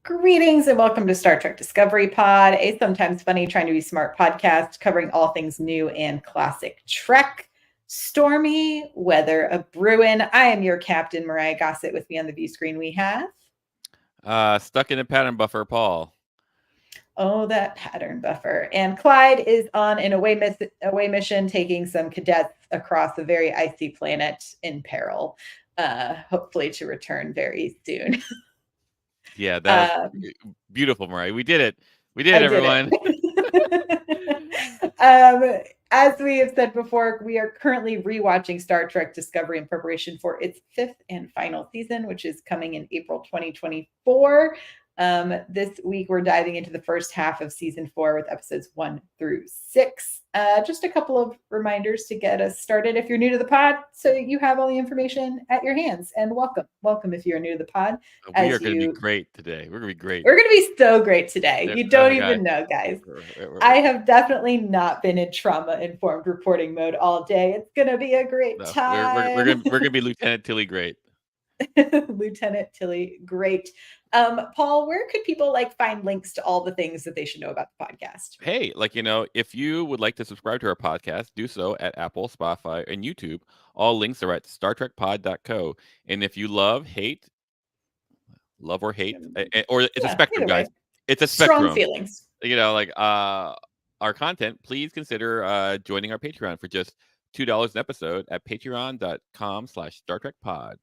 Greetings and welcome to Star Trek Discovery Pod, a sometimes funny, trying to be smart podcast covering all things new and classic Trek. Stormy weather a brewin'. I am your captain, Myrriah Gossett. With me on the view screen, we have. Stuck in a pattern buffer, Paul. Oh, that pattern buffer. And Clyde is on an away mission, taking some cadets across a very icy planet in peril, hopefully to return very soon. Yeah, that was beautiful, Myrriah. We did it. We did it, everyone. As we have said before, we are currently rewatching Star Trek Discovery in preparation for its fifth and final season, which is coming in April 2024. This week, we're diving into the first half of season 4 with episodes 1 through 6. Just a couple of reminders to get us started if you're new to the pod, so you have all the information at your hands. And welcome if you're new to the pod. We are going to be great today. We're going to be great. We're going to be so great today. You don't even know, guys. I have definitely not been in trauma-informed reporting mode all day. It's going to be a great time. We're going to be Lieutenant Tilly great. Lieutenant Tilly, great. Paul, where could people find links to all the things that they should know about the podcast? Hey, if you would like to subscribe to our podcast, do so at Apple, Spotify, and YouTube. All links are at StarTrekPod.co. And if you love or hate, or it's a spectrum, guys. It's a spectrum. Strong feelings. Our content, please consider joining our Patreon for just $2 an episode at patreon.com/StarTrekPod.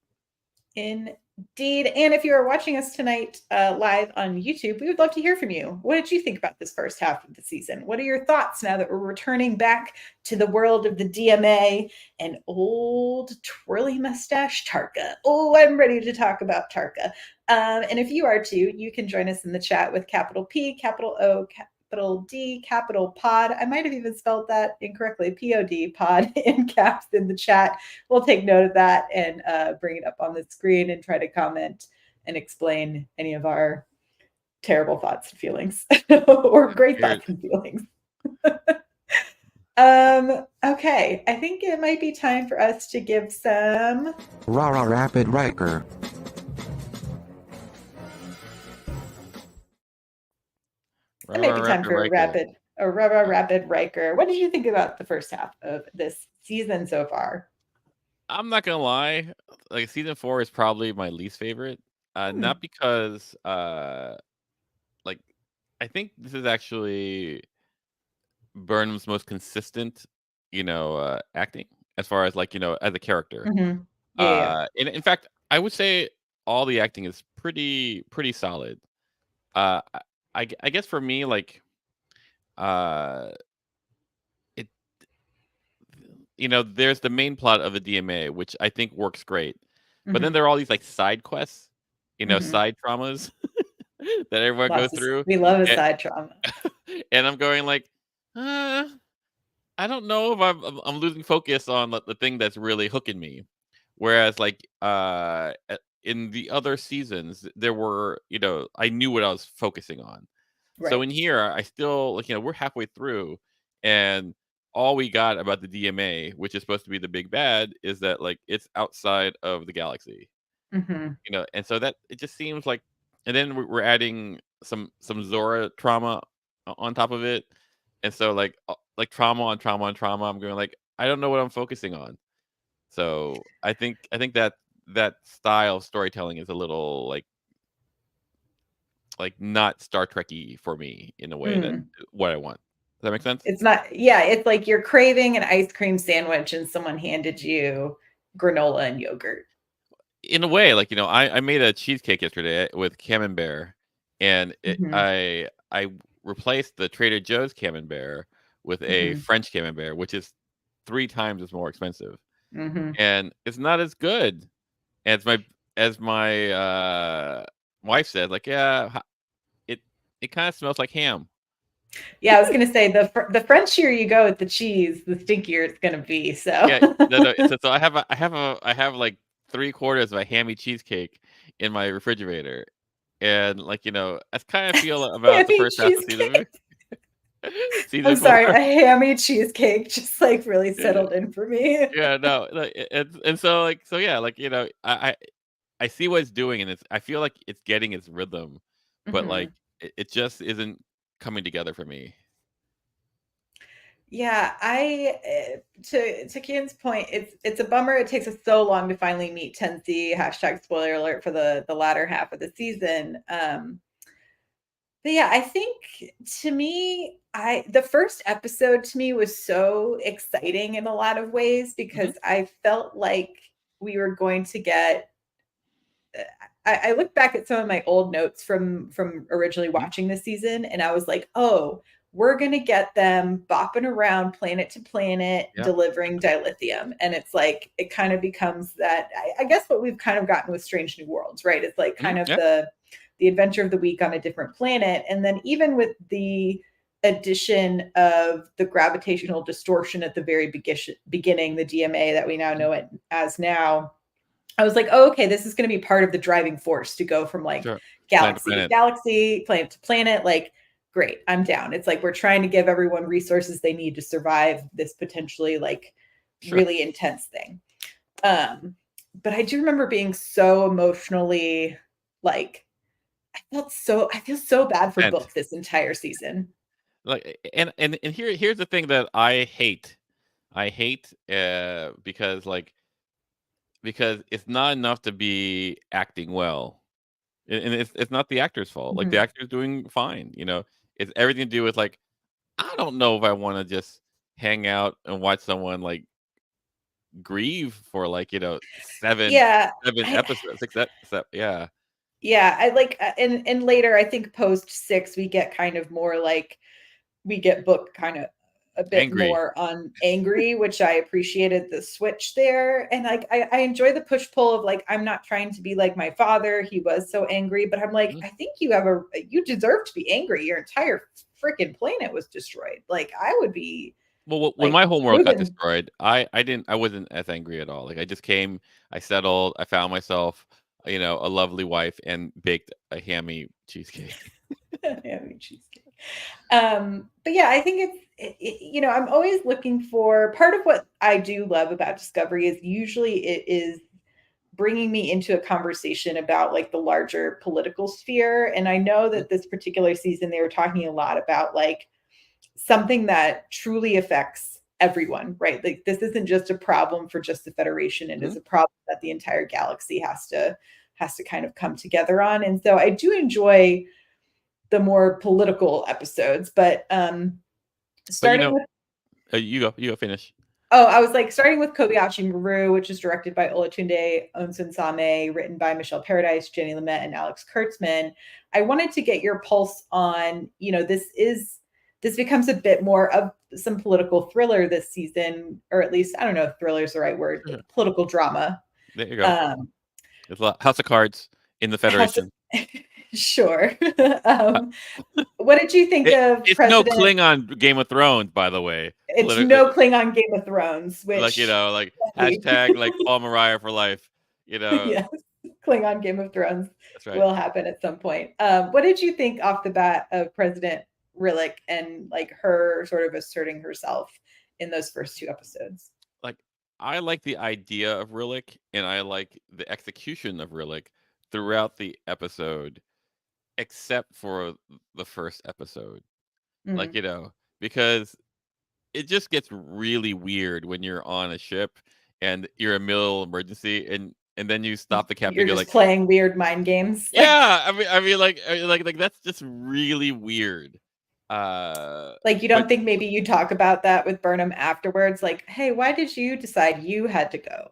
Indeed. And if you are watching us tonight live on YouTube, we would love to hear from you. What did you think about this first half of the season? What are your thoughts now that we're returning back to the world of the DMA and old twirly mustache Tarka? Oh, I'm ready to talk about Tarka. And if you are too, you can join us in the chat with capital P, capital O, capital D, capital pod. I might have even spelled that incorrectly. POD, pod, in caps in the chat. We'll take note of that and bring it up on the screen and try to comment and explain any of our terrible thoughts and feelings or great thoughts and feelings. Okay, I think it might be time for us to give some rapid Riker. It may be time for a rapid Riker. What did you think about the first half of this season so far? I'm not gonna lie, season 4 is probably my least favorite. Not because I think this is actually Burnham's most consistent, acting as far as as a character. Mm-hmm. Yeah. In fact, I would say all the acting is pretty solid. I guess for me, there's the main plot of the DMA, which I think works great. But then there are all these side quests, side traumas that everyone goes through. We love a side trauma. And I'm going I don't know if I'm losing focus on the thing that's really hooking me. Whereas in the other seasons, there were, I knew what I was focusing on. Right. So in here, I still, we're halfway through, and all we got about the DMA, which is supposed to be the big bad, is that it's outside of the galaxy. And so that it just seems and then we're adding some Zora trauma on top of it, and so trauma on trauma on trauma. I'm going I don't know what I'm focusing on. So I think that style of storytelling is a little not Star Trek-y for me in a way that what I want. Does that make sense? It's not. Yeah, it's like you're craving an ice cream sandwich and someone handed you granola and yogurt. In a way, I made a cheesecake yesterday with camembert, and I replaced the Trader Joe's camembert with a French camembert, which is 3 times as more expensive. And it's not as good as my wife said. It kind of smells like ham. Yeah, I was gonna say the Frenchier you go with the cheese, the stinkier it's gonna be. So yeah, no. So I have 3/4 of a hammy cheesecake in my refrigerator, and that's kind of feel about the first half of the season. I'm sorry, a hammy cheesecake just really settled in for me. Yeah, no, and so yeah, I see what it's doing, and I feel like it's getting its rhythm but Mhm. like it just isn't coming together for me. Yeah, to Kian's point, it's a bummer. It takes us so long to finally meet Tensi. Hashtag spoiler alert for the latter half of the season. But yeah, I think to me, I the first episode to me was so exciting in a lot of ways Hmm. because I felt like we were going to get I look back at some of my old notes from originally Hmm. watching this season, and I was like, "Oh, we're gonna get them bopping around planet to planet, Yep. delivering dilithium." And it's like it kind of becomes that. I guess what we've kind of gotten with Strange New Worlds, right? It's like Hmm. kind of Yep. the adventure of the week on a different planet, and then even with the addition of the gravitational distortion at the very beginning, the DMA that we now know it as now, I was like, oh, okay, this is going to be part of the driving force to go from like Sure. Planet to galaxy to planet. galaxy, planet to planet. Like, great, I'm down. It's like we're trying to give everyone resources they need to survive this potentially like Sure. really intense thing. But I do remember being so emotionally like I feel so bad for And Book this entire season. like and here's the thing that I hate. I hate because it's not enough to be acting well. And it's not the actor's fault. Like the Mhm. actor's doing fine, you know. It's everything to do with like I don't know if I want to just hang out and watch someone like grieve for like, Yeah, seven I episodes, yeah, yeah, I like and later I think post 6 we get kind of more like we get Book kind of a bit angry. more on angry, which I appreciated the switch there. And like I enjoy the push pull of like I'm not trying to be like my father. He was so angry, but I'm like, Mhm. I think you deserve to be angry. Your entire freaking planet was destroyed. Like I would be Well, when like my I homeworld would got have been destroyed, I wasn't as angry at all. Like I just came, I settled, I found myself, a lovely wife and baked a hammy cheesecake. having cheesecake. But yeah, I think I'm always looking for part of what I do love about Discovery is usually it is bringing me into a conversation about like the larger political sphere. And I know Mhm. that this particular season they were talking a lot about like something that truly affects everyone, right? Like this isn't just a problem for just the Federation, it is Mhm. a problem that the entire galaxy has to kind of come together on. And so I do enjoy the more political episodes, but But starting with you go finish. oh, I was like starting with Kobayashi Maru, which is directed by Olatunde Onsunsame, written by Michelle Paradise, Jenny Lumet, and Alex Kurtzman. I wanted to get your pulse on, this becomes a bit more of some political thriller this season, or at least I don't know if thriller is the right word, Sure. political drama. There you go. Um, It's a House of Cards in the House of Federation. sure. Uh, What did you think of it's no President? Klingon Game of Thrones, by the way. It's Literally, no Klingon Game of Thrones, like which like hashtag like Paul Myrriah for life. You know, yes, Klingon Game of Thrones that's right. will happen at some point. What did you think off the bat of President Rillick and like her sort of asserting herself in those first two episodes? Like I like the idea of Rillick, and I like the execution of Rillick throughout the episode, except for the first episode. Like Mm. because it just gets really weird when you're on a ship and you're in middle emergency and then you stop the captain You're and go just like, playing weird mind games. yeah, I mean like that's just really weird. Like you But don't think maybe you talk about that with Burnham afterwards, like, hey, why did you decide you had to go?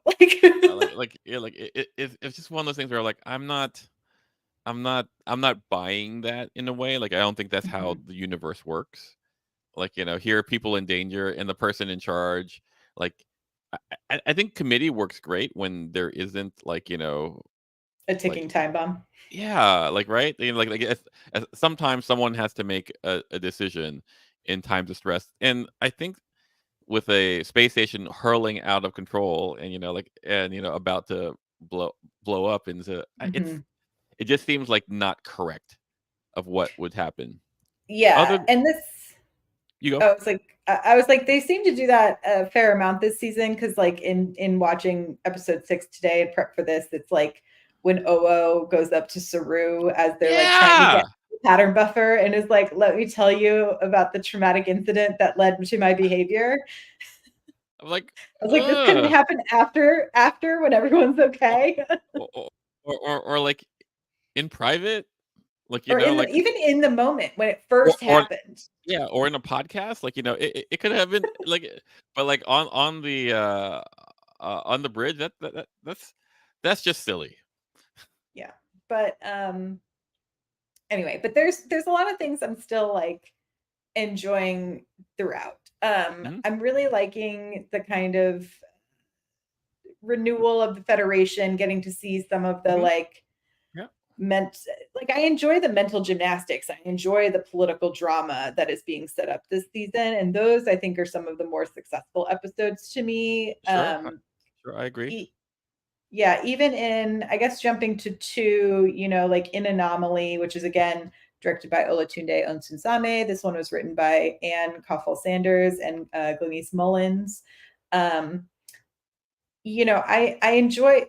Like yeah, like it's just one of those things where like I'm not buying that in a way. Like I don't think that's how Mhm. the universe works. Like here are people in danger and the person in charge. Like I think committee works great when there isn't like A like ticking time bomb. yeah, like right, like sometimes someone has to make a decision in times of stress, and I think with a space station hurling out of control and about to blow up into Mhm. it just seems like not correct of what would happen. Yeah, Other and this you go. I was like, they seem to do that a fair amount this season because, like, in watching episode 6 today and prep for this, it's like when Oo goes up to Saru as they're like trying to get Yeah. pattern buffer and is like, let me tell you about the traumatic incident that led to my behavior. I'm like, I was like, this couldn't ugh. happen after when everyone's okay. Or, or like in private, like Or like even in the moment when it first or happened. yeah, or in a podcast, like it could have been like, but like on the bridge, that's just silly. Yeah. But anyway, but there's a lot of things I'm still like enjoying throughout. Mhm. I'm really liking the kind of renewal of the Federation, getting to see some of the Mhm. like Yeah, like I enjoy the mental gymnastics. I enjoy the political drama that is being set up this season, and those I think are some of the more successful episodes to me. sure, sure, I agree. E- yeah, even in I guess jumping to two, like in Anomaly, which is again directed by Olatunde Onsunsame. This one was written by Anne Caufel Sanders and Glenise Mullins. Um, I enjoy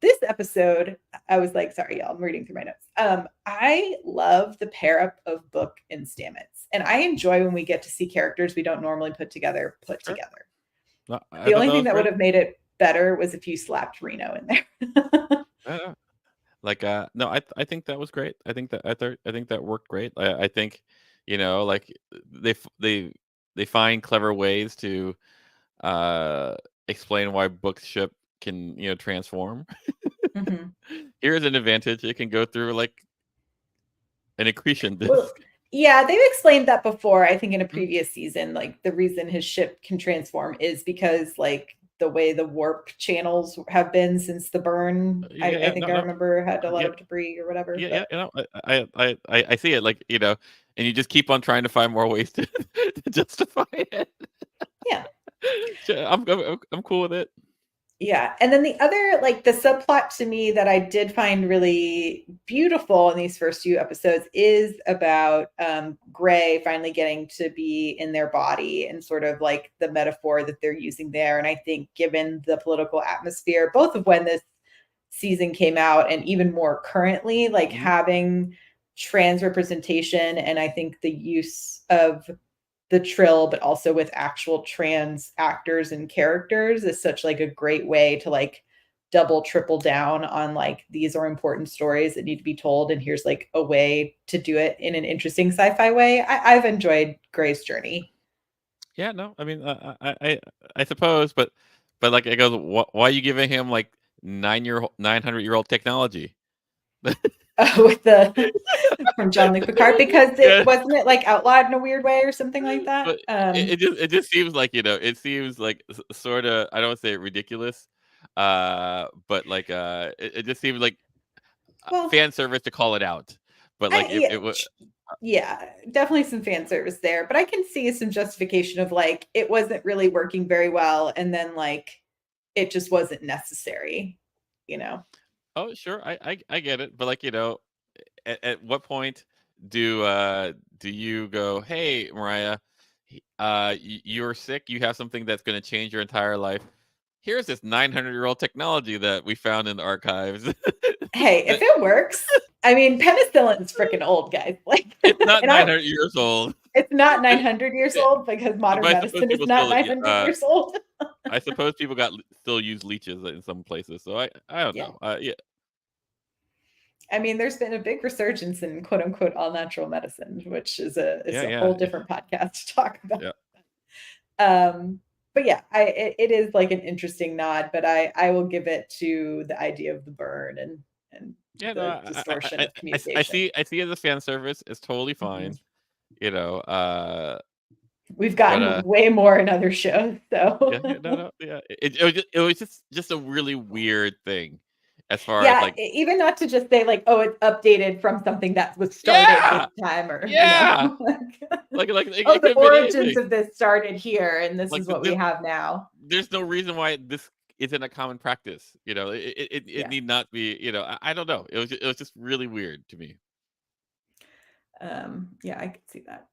this episode. I was like, sorry, y'all, I'm reading through my notes. I love the pair up of Book and Stamets. And I enjoy when we get to see characters we don't normally put together. Sure. No, I The thought only that thing was that would great. have made it better was if you slapped Reno in there. Yeah. Like, no, I think that was great. I think that worked great. I think, like they find clever ways to uh explain why bookship can, transform. Mhm. Here's an advantage. It can go through like an accretion Well, disk. yeah, they've explained that before. I think in a Mhm. previous season, like the reason his ship can transform is because like the way the warp channels have been since the burn. Yeah, I yeah, think no, I no, remember had a lot yeah, of debris or whatever. yeah, yeah. But I see it, like, and you just keep on trying to find more ways to, to justify it. yeah. Sure, I'm cool with it. Yeah. And then the other, like the subplot to me that I did find really beautiful in these first few episodes is about Gray finally getting to be in their body and sort of like the metaphor that they're using there. And I think given the political atmosphere, both of when this season came out and even more currently, like Mhm. having trans representation and I think the use of the trill but also with actual trans actors and characters is such like a great way to like double triple down on like these are important stories that need to be told and here's like a way to do it in an interesting sci-fi way. I've enjoyed Gray's journey. Yeah, no, I mean, I suppose, but like, it goes, why are you giving him like 900-year-old technology? With the from John Luc Picard because Yeah, it wasn't it like outlawed in a weird way or something like that. but it just seems like, it seems like sort of, I don't want to say ridiculous, but like, it just seems like Well, fan service to call it out. But like, if yeah, it was, yeah, definitely some fan service there, but I can see some justification of like it wasn't really working very well, and then like it just wasn't necessary, you know. oh sure, I get it, but like, at what point do you go, hey Mariah, you're sick, you have something that's going to change your entire life, here's this 900-year-old technology that we found in the archives. Hey, if That it works, I mean, penicillin's freaking old, guys. Like, it's not and 900 years old. it's not It- 900 years it- old because modern but I suppose medicine is people not still, 900 years old. I suppose people still use leeches in some places, so I don't Yeah. know, yeah. I mean, there's been a big resurgence in quote unquote all natural medicine, which is Yeah, a yeah, whole different podcast to talk about. yeah. But yeah, it is like an interesting nod, but I will give it to the idea of the burn and Yeah, no, the distortion of I communication. see, it as a fan service. It's totally Mhm. fine, you know. We've But gotten way more in other shows, yeah, yeah, no, so no, yeah. It was just a really weird thing, as far as yeah, like, even not to just say like, oh, it's updated from something that was started this yeah, time, or yeah, like, like oh, it the could have been origins anything. of this started here, and this Like, is what we have now. there's no reason why this isn't a common practice. It Yeah. need not be. I don't know. It was just really weird to me. Yeah, I could see that.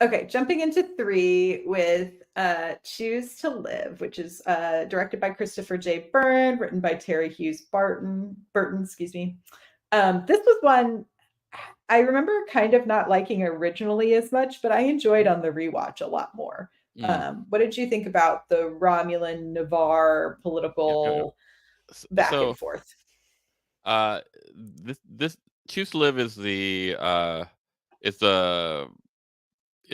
Okay, jumping into three with Choose to Live, which is directed by Christopher J. Byrne, written by Terry Hughes Burton, excuse me. This was one I remember kind of not liking originally as much, but I enjoyed on the rewatch a lot more. Mm. What did you think about the Romulan Navarre Yeah. political back and So, forth? this Choose to Live is the is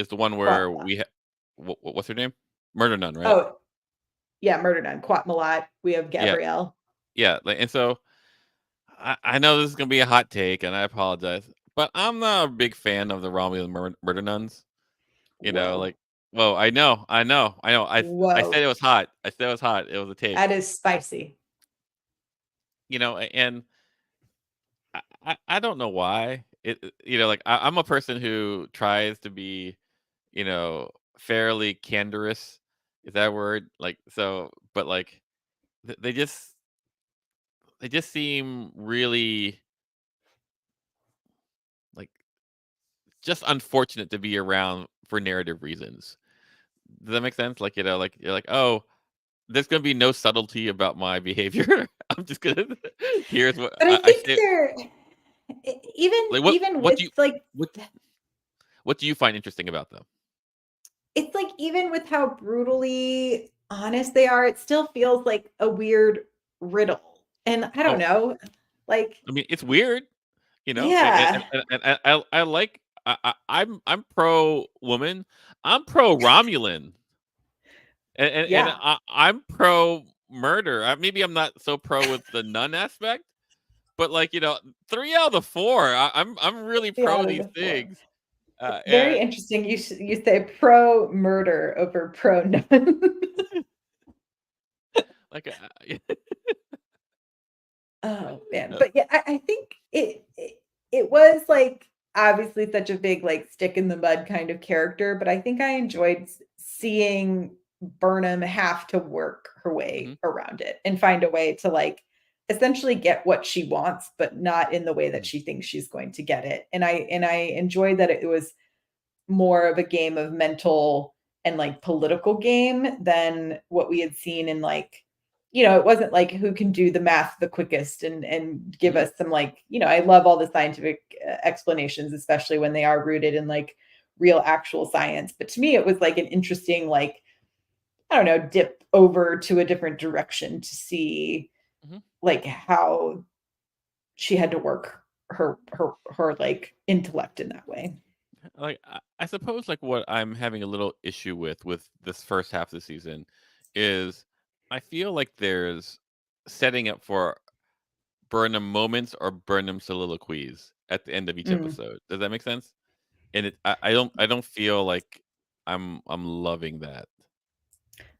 the one where Quatmalat. we what's her name? Murder Nun, right? Oh, yeah, Murder Nun, Quatmalat. We have Yeah, Gabrielle. yeah. And so I know this is gonna be a hot take, and I apologize, but I'm not a big fan of the Romulan murder nuns. Whoa. Like, well, I know. I Whoa. said it was hot. I said it was hot. It was a take. That is spicy. And I don't know why. Like I'm a person who tries to be, fairly candorous. Is that a word? Like so, but like th- they just seem really like just unfortunate to be around for narrative reasons. Does that make sense? Like, like you're like, oh, there's gonna be no subtlety about my behavior. I'm just gonna here's what But I I think say. they're even Like even what with do you like what what do you find interesting about them? it's like even with how brutally honest they are, it still feels like a weird riddle. And I don't Oh, know, like, I mean, it's weird, yeah, and I like I'm pro woman. I'm pro Romulan, and yeah, I'm pro murder. Maybe I'm not so pro with the nun aspect, but like 3 out of the 4, I'm really yeah, pro out of these the four. things. It's very And interesting. You say pro murder over pro none. like Oh man, uh, but yeah, I think it was like obviously such a big like stick in the mud kind of character, but I think I enjoyed seeing Burnham have to work her mhm, way around it and find a way to like essentially get what she wants, but not in the way that mhm, she thinks she's going to get it. And I enjoyed that it was more of a game of mental and like political game than what we had seen in like it wasn't like who can do the math the quickest and give mhm, us some like I love all the scientific explanations, especially when they are rooted in like real actual science, but to me it was like an interesting like I don't know dip over to a different direction to see mhm. like how she had to work her like intellect in that way. Like I suppose like what I'm having a little issue with this first half of the season is I feel like there's setting up for Burnham moments or Burnham soliloquies at the end of each Mm. episode. Does that make sense? And I don't feel like I'm loving that.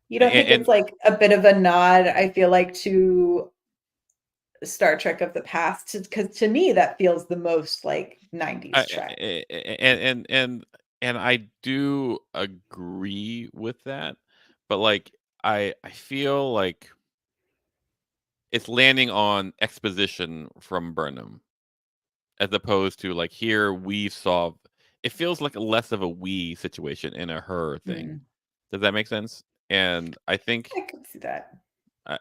You don't think And it's like a bit of a nod, I feel like, to Star Trek of the past? Because to me, that feels the most like I 90s Trek. and I do agree with that, but like I feel like it's landing on exposition from Burnham as opposed to like here we solve. It feels like less of a we situation and a her thing. Mm, Does that make sense? And I think, I could see that.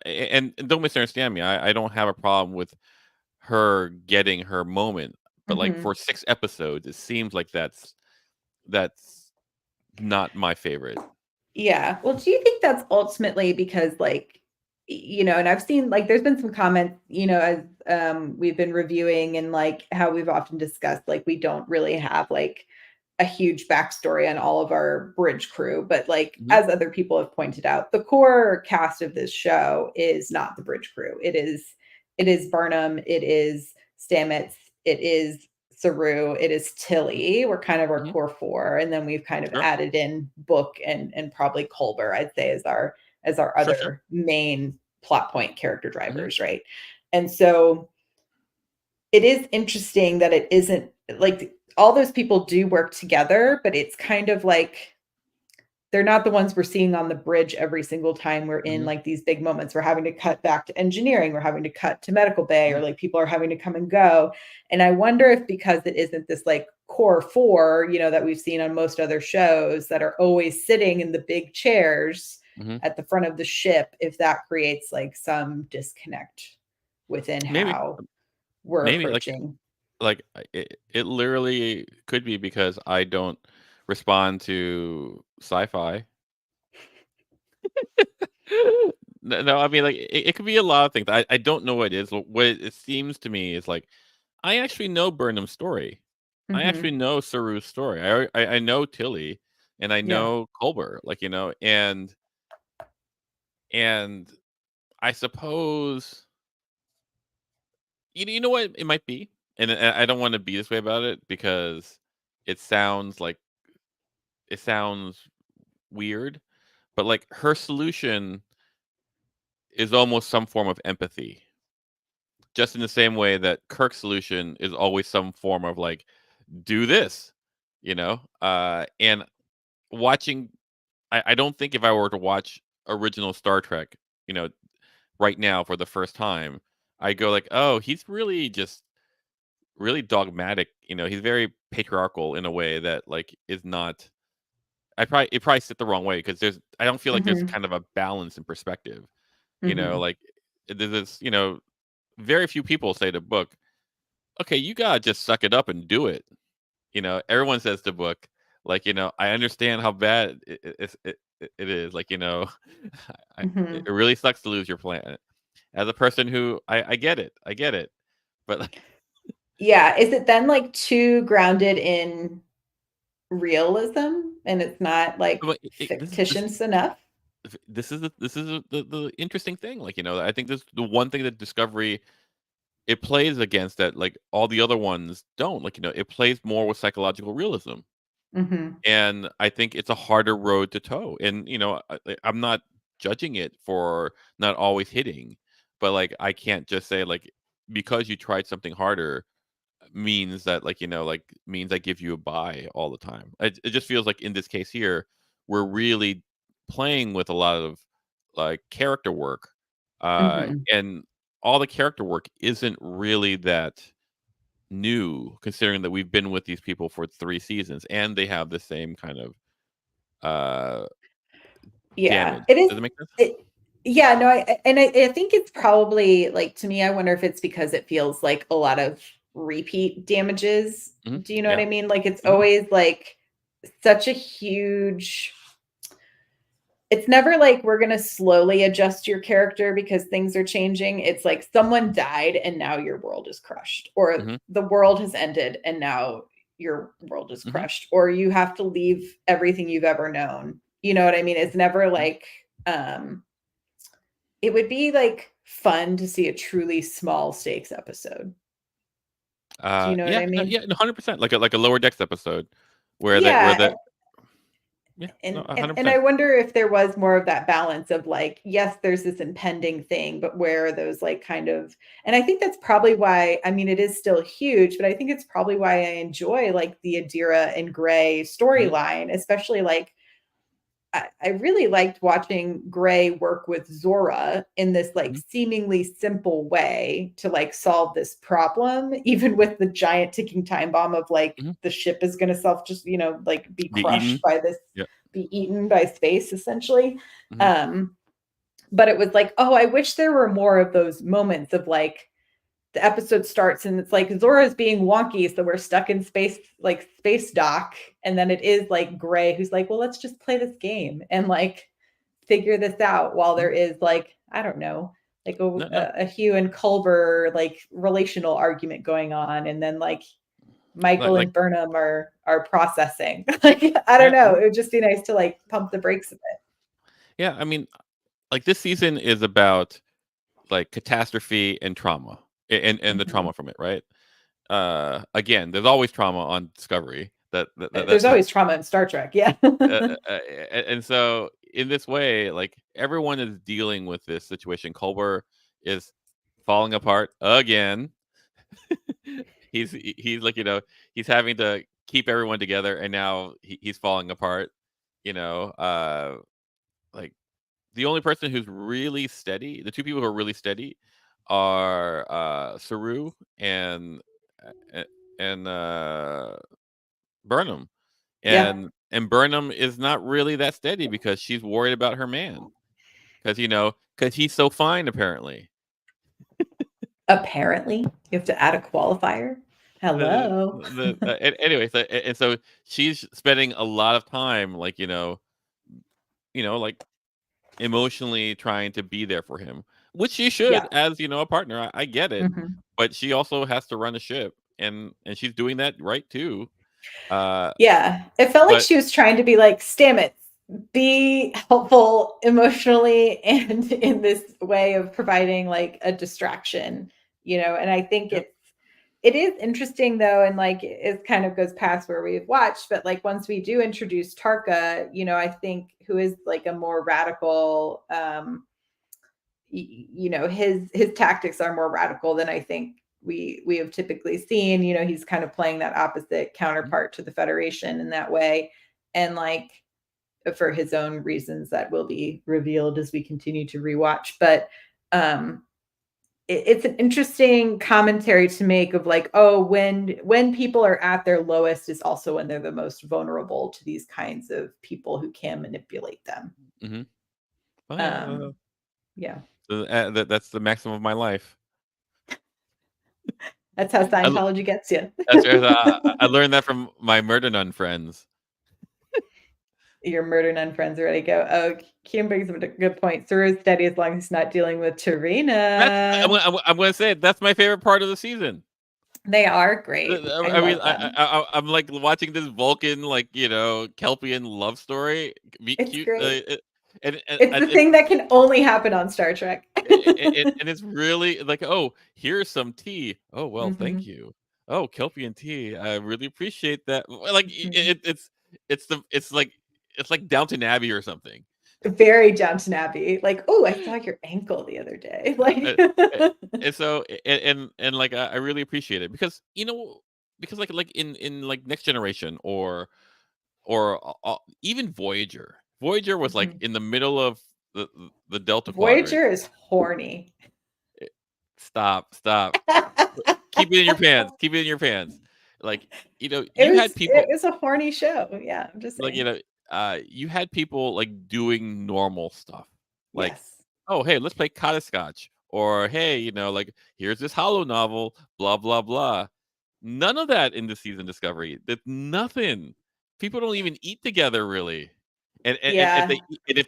and don't misunderstand me. I don't have a problem with her getting her moment, but like Mhm. for 6 episodes, it seems like that's not my favorite. Yeah. Well, do you think that's ultimately because like and I've seen like there's been some comments, as we've been reviewing and like how we've often discussed like we don't really have like a huge backstory on all of our bridge crew, but like Mhm, as other people have pointed out, the core cast of this show is not the bridge crew. It is Burnham, it is Stamets, it is Saru, it is Tilly. We're kind of our mhm, core four, and then we've kind of sure, added in Book and probably Culber, I'd say, as our sure. other main plot point character Mhm, drivers, right? And so it is interesting that it isn't like all those people do work together, but it's kind of like they're not the ones we're seeing on the bridge every single time we're in mhm, like these big moments. We're having to cut back to engineering, we're having to cut to medical bay, or mhm, like people are having to come and go. And I wonder if because it isn't this like core four, that we've seen on most other shows that are always sitting in the big chairs mhm. at the front of the ship, if that creates like some disconnect within Maybe, how we're maybe approaching. like it literally could be because I don't respond to sci-fi. No, I mean, like it could be a lot of things. I don't know what it is. What it seems to me is like I actually know Burnham's story. I actually Hmm. know Saru's story. I know Tilly, and I Yeah. know Culber. Like and I suppose you know what it might be, and I don't want to be this way about it because it sounds like it sounds weird, but like her solution is almost some form of empathy. Just in the same way that Kirk's solution is always some form of like, do this, you know? And watching, I don't think if I were to watch original Star Trek, you know, right now for the first time, I go like, oh, he's really just really dogmatic. You know, he's very patriarchal in a way that like is not. It probably sit the wrong way because I don't feel like there's Hmm. kind of a balance in perspective. You know, Hmm. like there's this, very few people say to Book, okay, you gotta just suck it up and do it. You know, everyone says to Book, like, I understand how bad it is. Like, it Hmm. really sucks to lose your planet. As a person who I get it, but like, Yeah. Is it then like too grounded in realism and it's not like but fictitious enough? this is the interesting thing. Like, I think this the one thing that Discovery it plays against that like all the other ones don't. Like, it plays more with psychological realism. Hmm. And I think it's a harder road to toe. And I'm not judging it for not always hitting, but like I can't just say like because you tried something harder means that like means I give you a buy all the time. It just feels like in this case here, we're really playing with a lot of like character work, Hmm. and all the character work isn't really that new, considering that we've been with these people for 3 seasons and they have the same kind of uh Yeah, damage. it is. Does it make sense? It, yeah, no, I think it's probably like to me, I wonder if it's because it feels like a lot of repeat damages. Do you know what Yeah. I mean? Like it's Hmm. always like such a huge it's never like we're going to slowly adjust your character because things are changing. It's like someone died and now your world is crushed, or Hmm. the world has ended and now your world is Hmm. crushed, or you have to leave everything you've ever known. You know what I mean? It's never Hmm. like, it would be like fun to see a truly small stakes episode. Do you know what Yeah, I no, mean? yeah, 100%. Like a lower decks episode where Yeah. the yeah, no, And 100%. I wonder if there was more of that balance of like, yes, there's this impending thing, but where are those like kind of, and I think that's probably why, I mean, it is still huge, but I think it's probably why I enjoy like the Adira and Gray Hmm. storyline, especially like I really liked watching Gray work with Zora in this like Hmm. seemingly simple way to like solve this problem, even with the giant ticking time bomb of like Hmm. the ship is going to self just, like be Be crushed eaten. by this, Yeah. be eaten by space essentially. Hmm. Um, but it was like, oh, I wish there were more of those moments of like the episode starts and it's like Zora's being wonky, so we're stuck in space, like space dock, and then it is like Gray who's like, well, let's just play this game and like figure this out while Hmm. there is like, I don't know, like No, no, a Hugh and Culber like relational argument going on, and then like Michael like and Burnham are processing. Like I don't yeah, know, it would just be nice to like pump the brakes a bit. yeah. I mean, like this season is about like catastrophe and trauma, and the Mhm. trauma from it, right? Again, there's always trauma on Discovery. There's That always trauma in Star Trek, yeah. uh, uh, and so in this way, like everyone is dealing with this situation. Culber is falling apart again. He's like he's having to keep everyone together, and now he's falling apart. You know, like the only person who's really steady, the two people who are really steady, are Saru uh, and Burnham. Yeah. And Burnham is not really that steady because she's worried about her man. Because he's so fine apparently. Apparently, you have to add a qualifier. Hello. Anyway, so she's spending a lot of time, like like emotionally trying to be there for him, which she should, Yeah. as a partner. I get it, Mhm. but she also has to run a ship, and she's doing that right too. Uh, Yeah. It felt like but she was trying to be like, Stamets, be helpful emotionally and in this way of providing like a distraction, and I think yep. it is interesting though, and like it kind of goes past where we've watched, but like once we do introduce Tarka, I think who is like a more radical, his tactics are more radical than I think we have typically seen. He's kind of playing that opposite Mhm. counterpart to the Federation in that way, and like for his own reasons that will be revealed as we continue to rewatch. But um it's an interesting commentary to make of like, oh, when people are at their lowest is also when they're the most vulnerable to these kinds of people who can manipulate them. Mhm. Oh yeah. um yeah, So, that's the maximum of my life. that's how I, l- Scientology gets you. I learned that from my murder nun friends. Your murder nun friends already go, oh, Kim brings up a good point. Saru's steady as long as he's not dealing with That's Tarina. I'm gonna say it, that's my favorite part of the season. They are great. I I mean, love them. I'm like watching this Vulcan, like Kelpian love story be It's cute, great. It's and the thing that can only happen on Star Trek. and it's really like, oh, here's some tea. Oh well, thank Mhm, you. Oh, Kelpian tea. I really appreciate that. Like mhm. it's like Downton Abbey or something. Very Downton Abbey. Like, oh, I saw your ankle the other day. Like, Uh, uh, and so and like I really appreciate it because because like in like Next Generation or even Voyager. Voyager was like mhm. in the middle of the Delta Quadrant. Voyager is horny. Eh, Stop. Keep it in your pants. Keep it in your pants. Like It you had was it people was a horny show. Yeah, I'm just like saying. you had people like doing normal stuff, like, Yes. oh hey, let's play Scotch, or hey, like here's this hollow novel, blah blah blah. None of that in the season Discovery. That nothing. People don't even eat together really. And if Yeah. they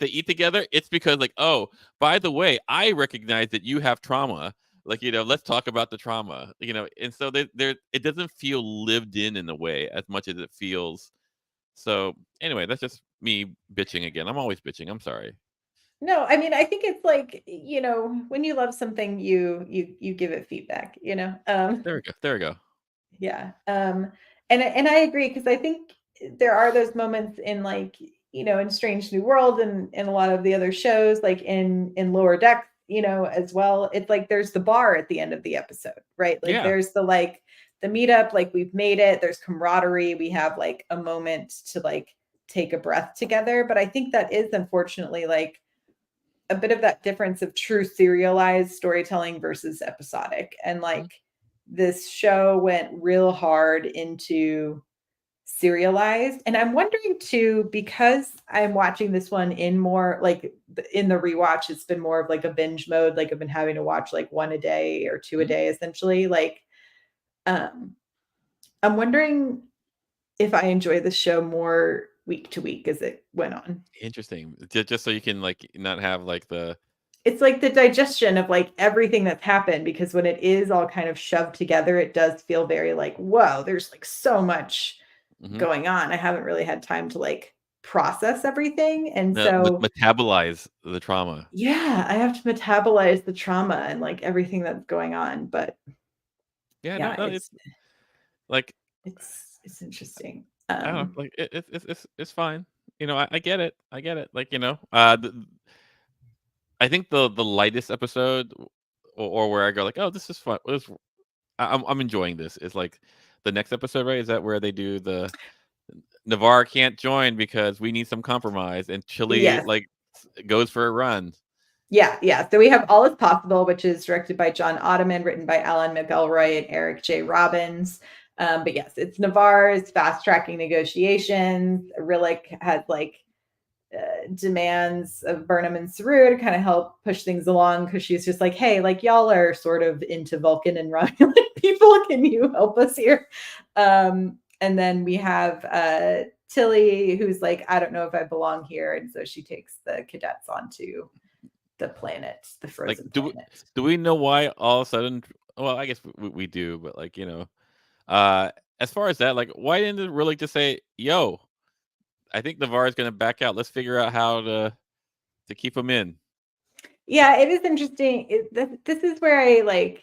eat together, it's because like, oh, by the way, I recognize that you have trauma. Like, let's talk about the trauma. And so there it doesn't feel lived in a way as much as it feels. So anyway, that's just me bitching again. I'm always bitching. I'm sorry. No, I mean, I think it's like, when you love something, you give it feedback, you know? There we go. There we go. Yeah. And I agree because I think there are those moments in like, in Strange New World and in a lot of the other shows, like in Lower Deck, as well. It's like there's the bar at the end of the episode, right? Like Yeah. there's the meetup, like we've made it, there's camaraderie, we have like a moment to like take a breath together. But I think that is unfortunately like a bit of that difference of true serialized storytelling versus episodic. And Mhm. like this show went real hard into serialized. And I'm wondering too, because I'm watching this one in more like in the rewatch, it's been more of like a binge mode. Like I've been having to watch like one a day or two a Mhm. day, essentially. Like, um, I'm wondering if I enjoy the show more week to week as it went on. Interesting. Just so you can like not have like the It's like the digestion of like everything that's happened, because when it is all kind of shoved together, it does feel very like, whoa, there's like so much mhm. going on. I haven't really had time to like process everything. And No, so, metabolize the trauma. yeah, I have to metabolize the trauma and like everything that's going on. But Yeah, no, yeah, no, it's like it's interesting. I don't know, like it's fine. I get it. I get it. Like, I think the lightest episode or where I go like, "Oh, this is fun. I'm enjoying this." Is like the next episode, right? Is that where they do the Navarre can't join because we need some compromise and Chile Yes. like goes for a run. Yeah, yeah. So we have All Is Possible, which is directed by John Ottoman, written by Alan McElroy and Eric J. Robbins. But yes, it's Navarre's fast tracking negotiations. Rillick has like demands of Burnham and Saru to kind of help push things along, because she's just like, hey, like y'all are sort of into Vulcan and Romulan people. Can you help us here? And then we have Tilly, who's like, I don't know if I belong here. And so she takes the cadets onto the planet, the Like, frozen do planet. we know why all of a sudden? Well, I guess we do, but like, uh, as far as that, like, why didn't it really just say, "Yo, I think Navarre is going to back out. Let's figure out how to keep him in." Yeah, it is interesting. This is where I like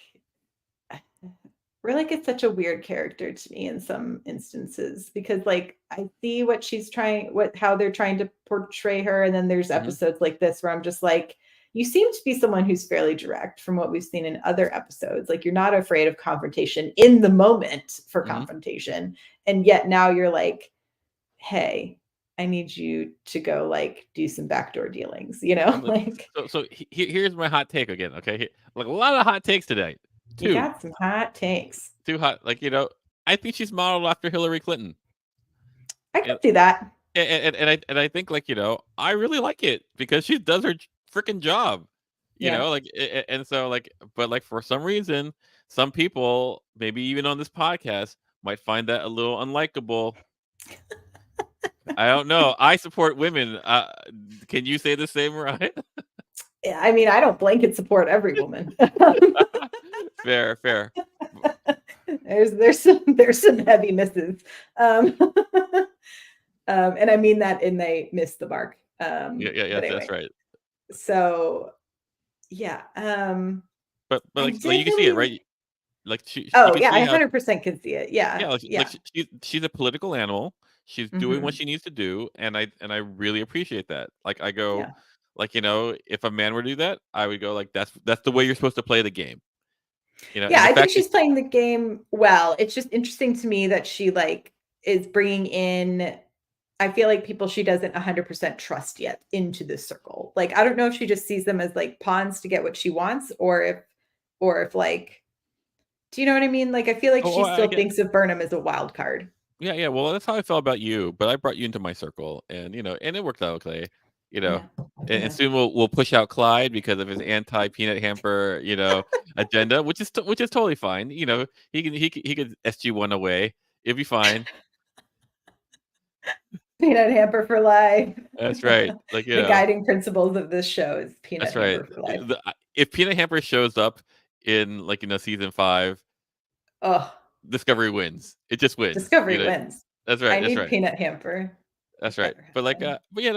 Rillick is such a weird character to me in some instances, because like I see what she's trying, how they're trying to portray her, and then there's Mhm. episodes like this where I'm just like, you seem to be someone who's fairly direct from what we've seen in other episodes. Like you're not afraid of confrontation in the moment for Mhm. confrontation, and yet now you're like, hey, I need you to go like do some backdoor dealings, Like, like so here's my hot take again. Okay, like a lot of hot takes today. you Two, got some hot takes. too hot. Like, I think she's modeled after Hillary Clinton, I could and do that. I think, like, I really like it because she does her freaking job. Yeah. Like, and so, like, but like, for some reason, some people, maybe even on this podcast, might find that a little unlikable. I don't know. I support women. Can you say the same, right? I mean, I don't blanket support every woman. Fair, fair. There's some heavy misses, um, and I mean that in they missed the mark. Yeah, yeah, But yes, that's anyway, right. so yeah, But I like you did can see it, really. right? Like, you Oh can yeah, I see how, 100% can see it. yeah, Yeah, like yeah. she's a political animal. She's doing what Hmm. she needs to do, and I really appreciate that. Like, I go, Yeah, like, if a man were to do that, I would go like, that's the way you're supposed to play the game. yeah. And the I think fact that, she's playing the game well. It's just interesting to me that she like is bringing in, I feel like, people she doesn't 100% trust yet into this circle. Like, I don't know if she just sees them as like pawns to get what she wants, or if like, do you know what I mean? Like, I feel like she I still get, thinks of Burnham as a wild card. yeah, yeah. Well, that's how I felt about you, but I brought you into my circle, and and it worked out okay. You know, Yeah. and Yeah. soon we'll push out Clyde because of his anti peanut hamper, agenda, which is totally fine. He could SG1 away. It'd be fine. Peanut hamper for life. That's right. Like, The guiding principles of this show is that's peanut right. hamper for life. If peanut hamper shows up in, like, season 5, Oh, Discovery wins. It just wins. Discovery wins. That's right. I That's need right. peanut hamper. That's It right. better But like, happen. but yeah,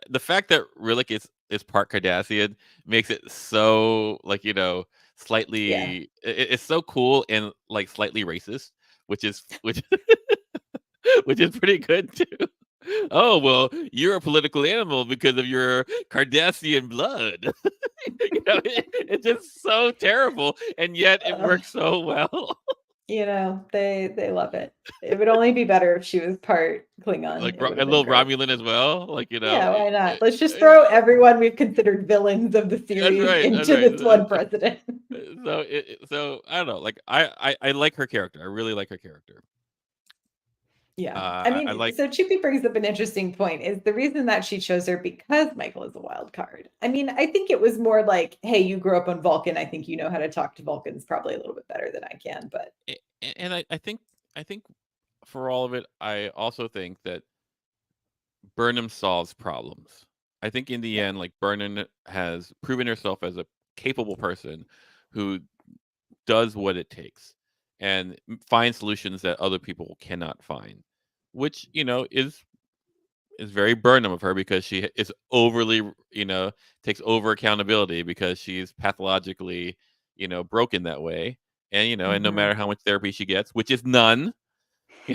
the fact that Rillick is part Cardassian makes it so, like, Yeah. slightly. It's so cool and like slightly racist, which which is pretty good too. Oh, well, you're a political animal because of your Cardassian blood. It's just so terrible, and yet it Uh, works so well. they love it. It would only be better if she was part Klingon. Like, It would A have been little great. Romulan as well. Like, Yeah, why not? Let's just throw everyone we've considered villains of the that's series right. That's into right. this one president. So I don't know. Like, I like her character. I really like her character. Yeah. I I mean, like. so Chippy brings up an interesting point. Is the reason that she chose her because Michael is a wild card? I mean, I think it was more like, hey, you grew up on Vulcan. I think you know how to talk to Vulcans probably a little bit better than I can. But And I think for all of it, I also think that Burnham solves problems. I think in the yeah. end, like, Burnham has proven herself as a capable person who does what it takes and finds solutions that other people cannot find, which, is very Burnham of her because she is overly, takes over accountability because she's pathologically, broken that way. And, and no Mhm. matter how much therapy she gets, which is none, you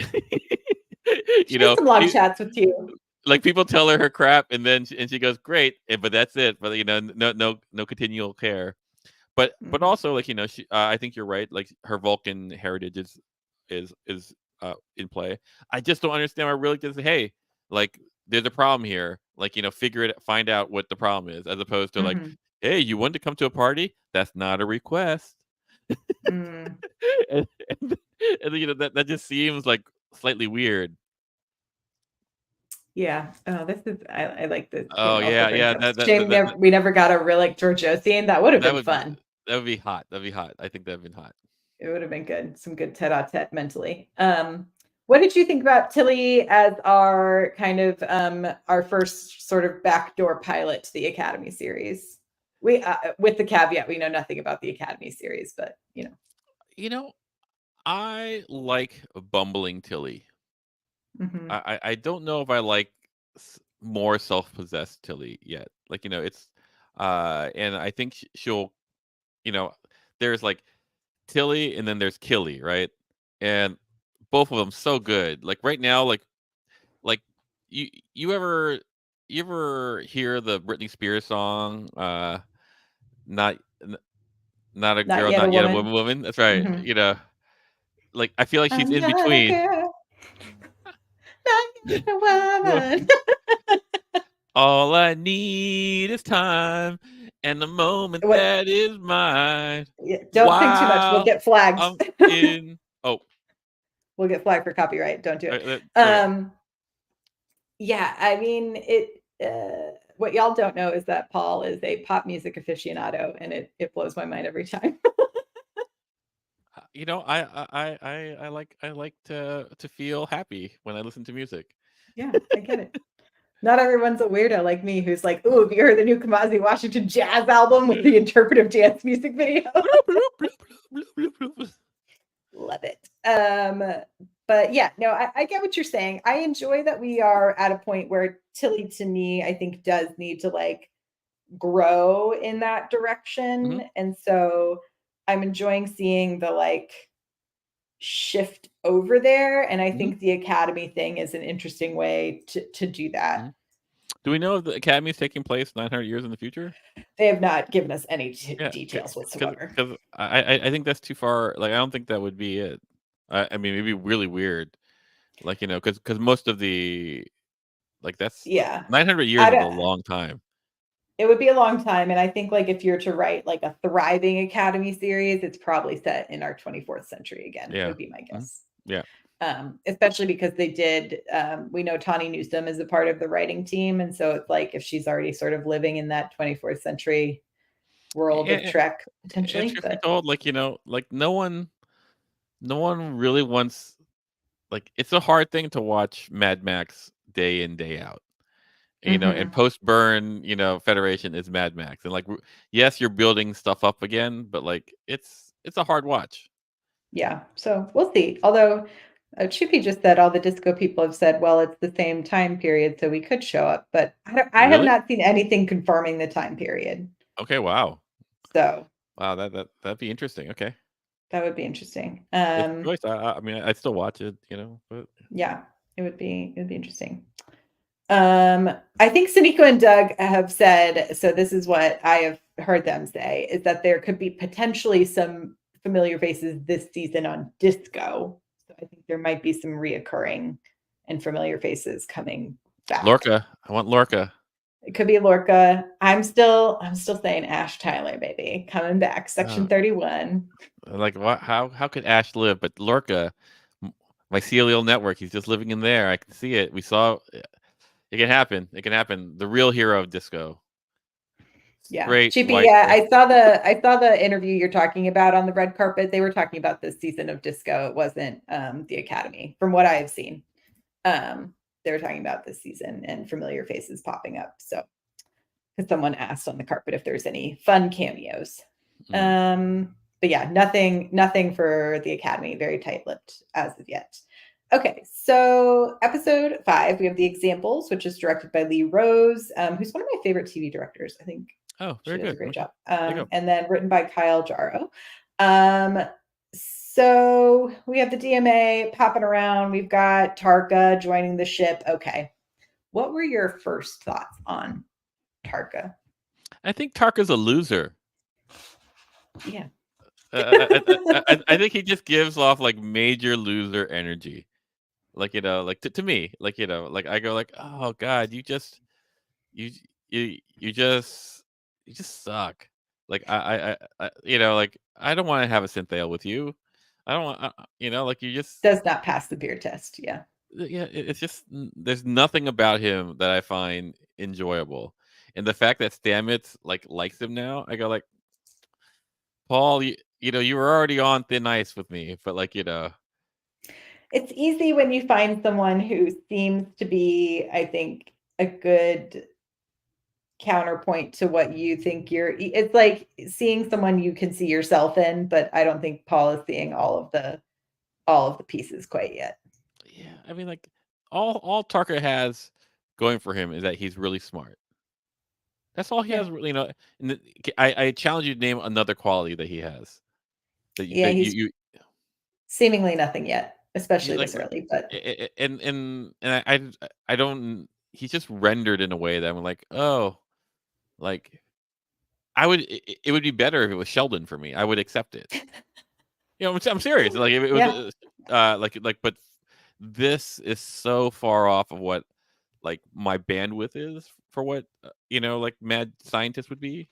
She has know, some long pe- chats with you. like, people tell her crap, and then she goes, great, but that's it. But, no continual care. But Mhm. also, like, I think you're right. Like, her Vulcan heritage is in play. I just don't understand why really just say, hey, like, there's a problem here. Like, find out what the problem is, as opposed to like, Mhm. hey, you want to come to a party? That's not a request. Mm. And, and that just seems like slightly weird. Yeah. Oh, this is I like this. Oh It also yeah, brings yeah. up shame That that we never got a Rilek Giorgio scene. That would have that been would be fun. that would be hot. That'd be hot. I think that'd been hot. It would have been good. Some good tete-a-tete mentally. What did you think about Tilly as our kind of our first sort of backdoor pilot to the Academy series? We with the caveat we know nothing about the Academy series, but You know, I like bumbling Tilly. mhm. I don't know if I like more self-possessed Tilly yet. Like, it's and I think she'll, you know, there's like Tilly and then there's Killy, right? And both of them so good. Like right now, like you you ever you ever hear the Britney Spears song not N- not a Not girl, yet a not yet a woman. woman? That's right. Mhm. Like I feel like she's I'm in not a between. girl, not yet a woman. All I need is time and the moment What? that is mine. Yeah, don't sing too much. We'll While get flagged. I'm in. Oh, We'll get flagged for copyright. Don't do it. okay. Yeah, I mean, what y'all don't know is that Paul is a pop music aficionado, and it blows my mind every time. I like to feel happy when I listen to music. Yeah, I get it. Not everyone's a weirdo like me who's like, "Ooh, have you heard the new Kamasi Washington jazz album with the interpretive dance music video?" Love it. But yeah, no, I get what you're saying. I enjoy that we are at a point where Tilly, to me, I think does need to like grow in that Mhm, direction. And so I'm enjoying seeing the like shift over there. And I mhm, think the academy thing is an interesting way to do that. mhm. Do we know if the Academy is taking place 900 years in the future? They have not given us any Yeah, details whatsoever. because I think that's too far. Like I don't think that would be it. I mean, it'd be really weird. Like because most of the like that's Yeah. 900 years I is a don't, long time. it would be a long time. And I think like if you're to write like a thriving academy series, it's probably set in our 24th century again, Yeah. would be my Mhm. guess. Yeah. Especially because they did we know Tawny Newsome is a part of the writing team, and so it's like if she's already sort of living in that 24th century world of And, Trek and potentially. truth be But told, like like no one really wants. Like it's a hard thing to watch Mad Max day in day out. And mhm, post burn, Federation is Mad Max, and like yes, you're building stuff up again, but like it's a hard watch. yeah, so we'll see. Although Chippy just said all the disco people have said, well, it's the same time period, so we could show up. But I have Really? not seen anything confirming the time period. Okay. Wow. So Wow. That'd be interesting. Okay. that would be interesting. It's a choice. I mean, I'd still watch it. But Yeah, it would be interesting. I think Sanico and Doug have said, so this is what I have heard them say, is that there could be potentially some familiar faces this season on Disco. So I think there might be some reoccurring and familiar faces coming back. Lorca, I want Lorca. It could be Lorca. I'm still saying Ash Tyler, baby, coming back. Section Uh, 31. like what? How could Ash live? But Lorca, m- mycelial network. He's just living in there. I can see it. We saw. It can happen. It can happen. The real hero of disco. Yeah. Straight Chippy, white. yeah, I saw the interview you're talking about on the red carpet. They were talking about this season of Disco. It wasn't the Academy, from what I have seen. They were talking about this season and familiar faces popping up. So because someone asked on the carpet if there's any fun cameos. Mm. But yeah, nothing for the Academy, very tight-lipped as of yet. Okay, so episode 5, we have The Examples, which is directed by Lee Rose, who's one of my favorite TV directors. I think Oh, she very does a good. great Okay. job. There you go. And then written by Kyle Jarrow. So we have the DMA popping around. We've got Tarka joining the ship. Okay. What were your first thoughts on Tarka? I think Tarka's a loser. Yeah. I think he just gives off like major loser energy. Like like to me, like like I go like, oh God, you you just suck. Like like I don't want to have a synthale with you. I don't want like you just Does not pass the beer test. Yeah. yeah, it's just there's nothing about him that I find enjoyable, and the fact that Stamets like likes him now, I go like, Paul, you know, you were already on thin ice with me, but like, you know, It's easy when you find someone who seems to be, I think, a good counterpoint to what you think it's like seeing someone you can see yourself in, but I don't think Paul is seeing all of the pieces quite yet. yeah, I mean, like all Tucker has going for him is that he's really smart. That's all he Yeah. has, really. You know, and I challenge you to name another quality that he has Yeah, that he's you seemingly nothing yet, yeah, especially like this early, but and I don't. He's just rendered in a way that I'm like, oh, like it would be better if it was Sheldon for me. I would accept it. You know, I'm serious. Like if it was, yeah. but this is so far off of what like my bandwidth is for what you know, like mad scientist would be.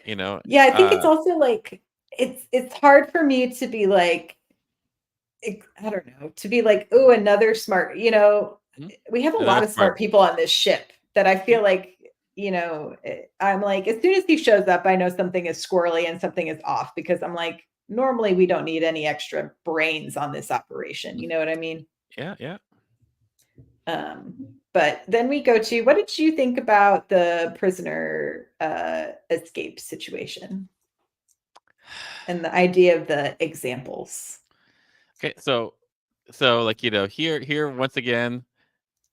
You know, Yeah, I think it's also like it's hard for me to be like I don't know, to be like, "Oh, another smart," mhm, we have a another lot of smart. smart people on this ship that I Yeah, feel like, I'm like, as soon as he shows up, I know something is squirrely and something is off because I'm like, normally we don't need any extra brains on this operation. You know what I mean? yeah, yeah. But then we go to what did you think about the prisoner escape situation and the idea of the examples? Okay, so like you know, here once again,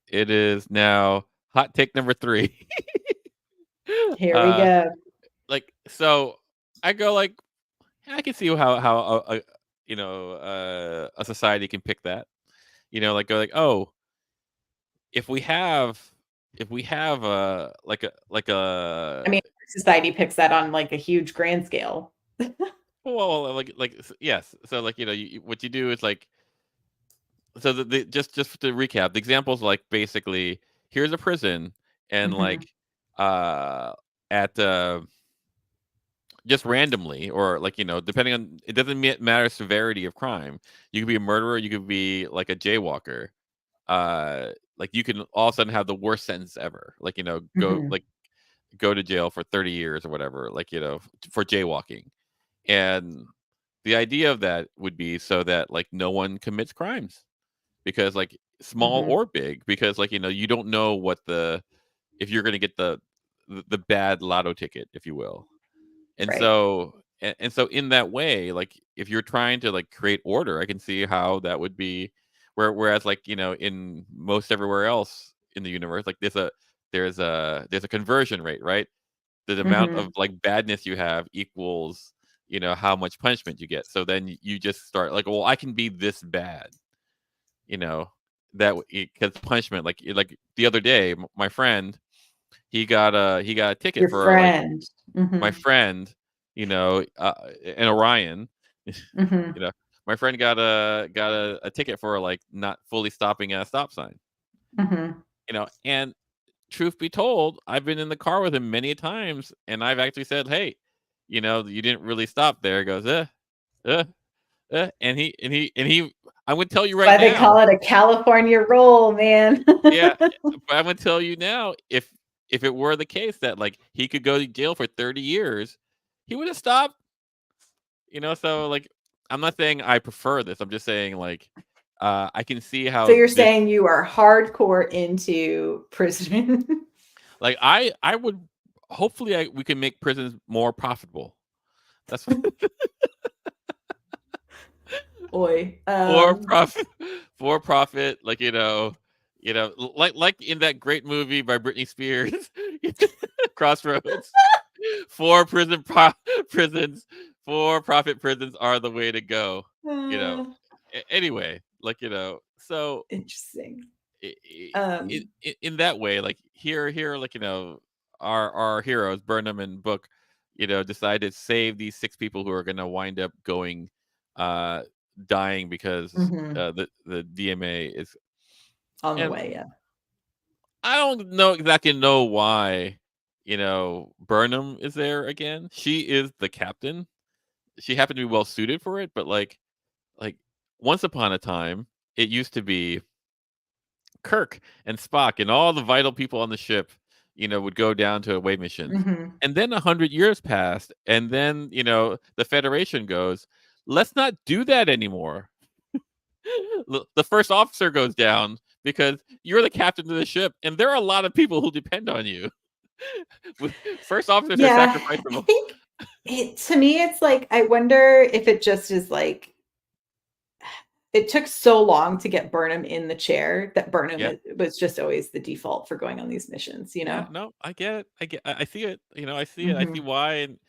it is now hot take number 3. Here we uh, go. like so, I go like I can see how you know a society can pick that. You know, like go like oh if we have like I a mean, society picks that on like a huge grand scale. well yes, so like you know what you do is like so just to recap the examples like basically here's a prison and Mhm, like uh at just randomly or like you know depending on it doesn't matter severity of crime, you could be a murderer, you could be like a jaywalker, like you can all of a sudden have the worst sentence ever, like you know mhm, go to jail for 30 years or whatever, like you know for jaywalking. And the idea of that would be so that like no one commits crimes because like small mhm. or big because like you know you don't know what the if you're going to get the bad lotto ticket, if you will. And Right. so and so in that way, like if you're trying to like create order, I can see how that would be whereas like, you know, in most everywhere else in the universe, like there's a conversion rate, right? The amount of Mhm. like badness you have equals, you know, how much punishment you get. So then you just start like, well, I can be this bad, you know, that because punishment, like the other day, my friend, he got a ticket Your for like friend. my Mhm, friend, you know, and Orion, mhm, you know, my friend got a ticket for like not fully stopping at a stop sign, mhm. you know, and truth be told, I've been in the car with him many times, and I've actually said, "Hey, you know, you didn't really stop there." He goes, uh, and he. I'm gonna tell you right Why they now, call it a California roll, man. yeah, but I'm gonna tell you now, if it were the case that like he could go to jail for 30 years, he would have stopped. You know, so like I'm not saying I prefer this. I'm just saying like I can see So how you're this saying you are hardcore into prison. like I would hopefully we can make prisons more profitable. That's Boy. for profit for profit, like you know, like in that great movie by Britney Spears, Crossroads. For prisons, for profit prisons are the way to go. You know. Uh, Anyway, like you know, so interesting. i- Um, in that way, like here, like you know, our heroes, Burnham and Book, you know, decide to save these 6 people who are going to wind up going, uh, dying because mhm, the DMA is. on the And way, yeah. I don't know exactly know why, you know, Burnham is there again. She is the captain. She happened to be well suited for it, but like once upon a time, it used to be Kirk and Spock and all the vital people on the ship, would go down to away missions. Mhm. And then 100 years passed, and then the Federation goes, let's not do that anymore. The first officer goes down because you're the captain of the ship, and there are a lot of people who depend on you. First officers are Yeah, I sacrificable. think to me, it's like, I wonder if it just is like, it took so long to get Burnham in the chair that Burnham Yeah, was just always the default for going on these missions, you yeah, know? no, I get it. I see it. I see it. I see Mhm, why, and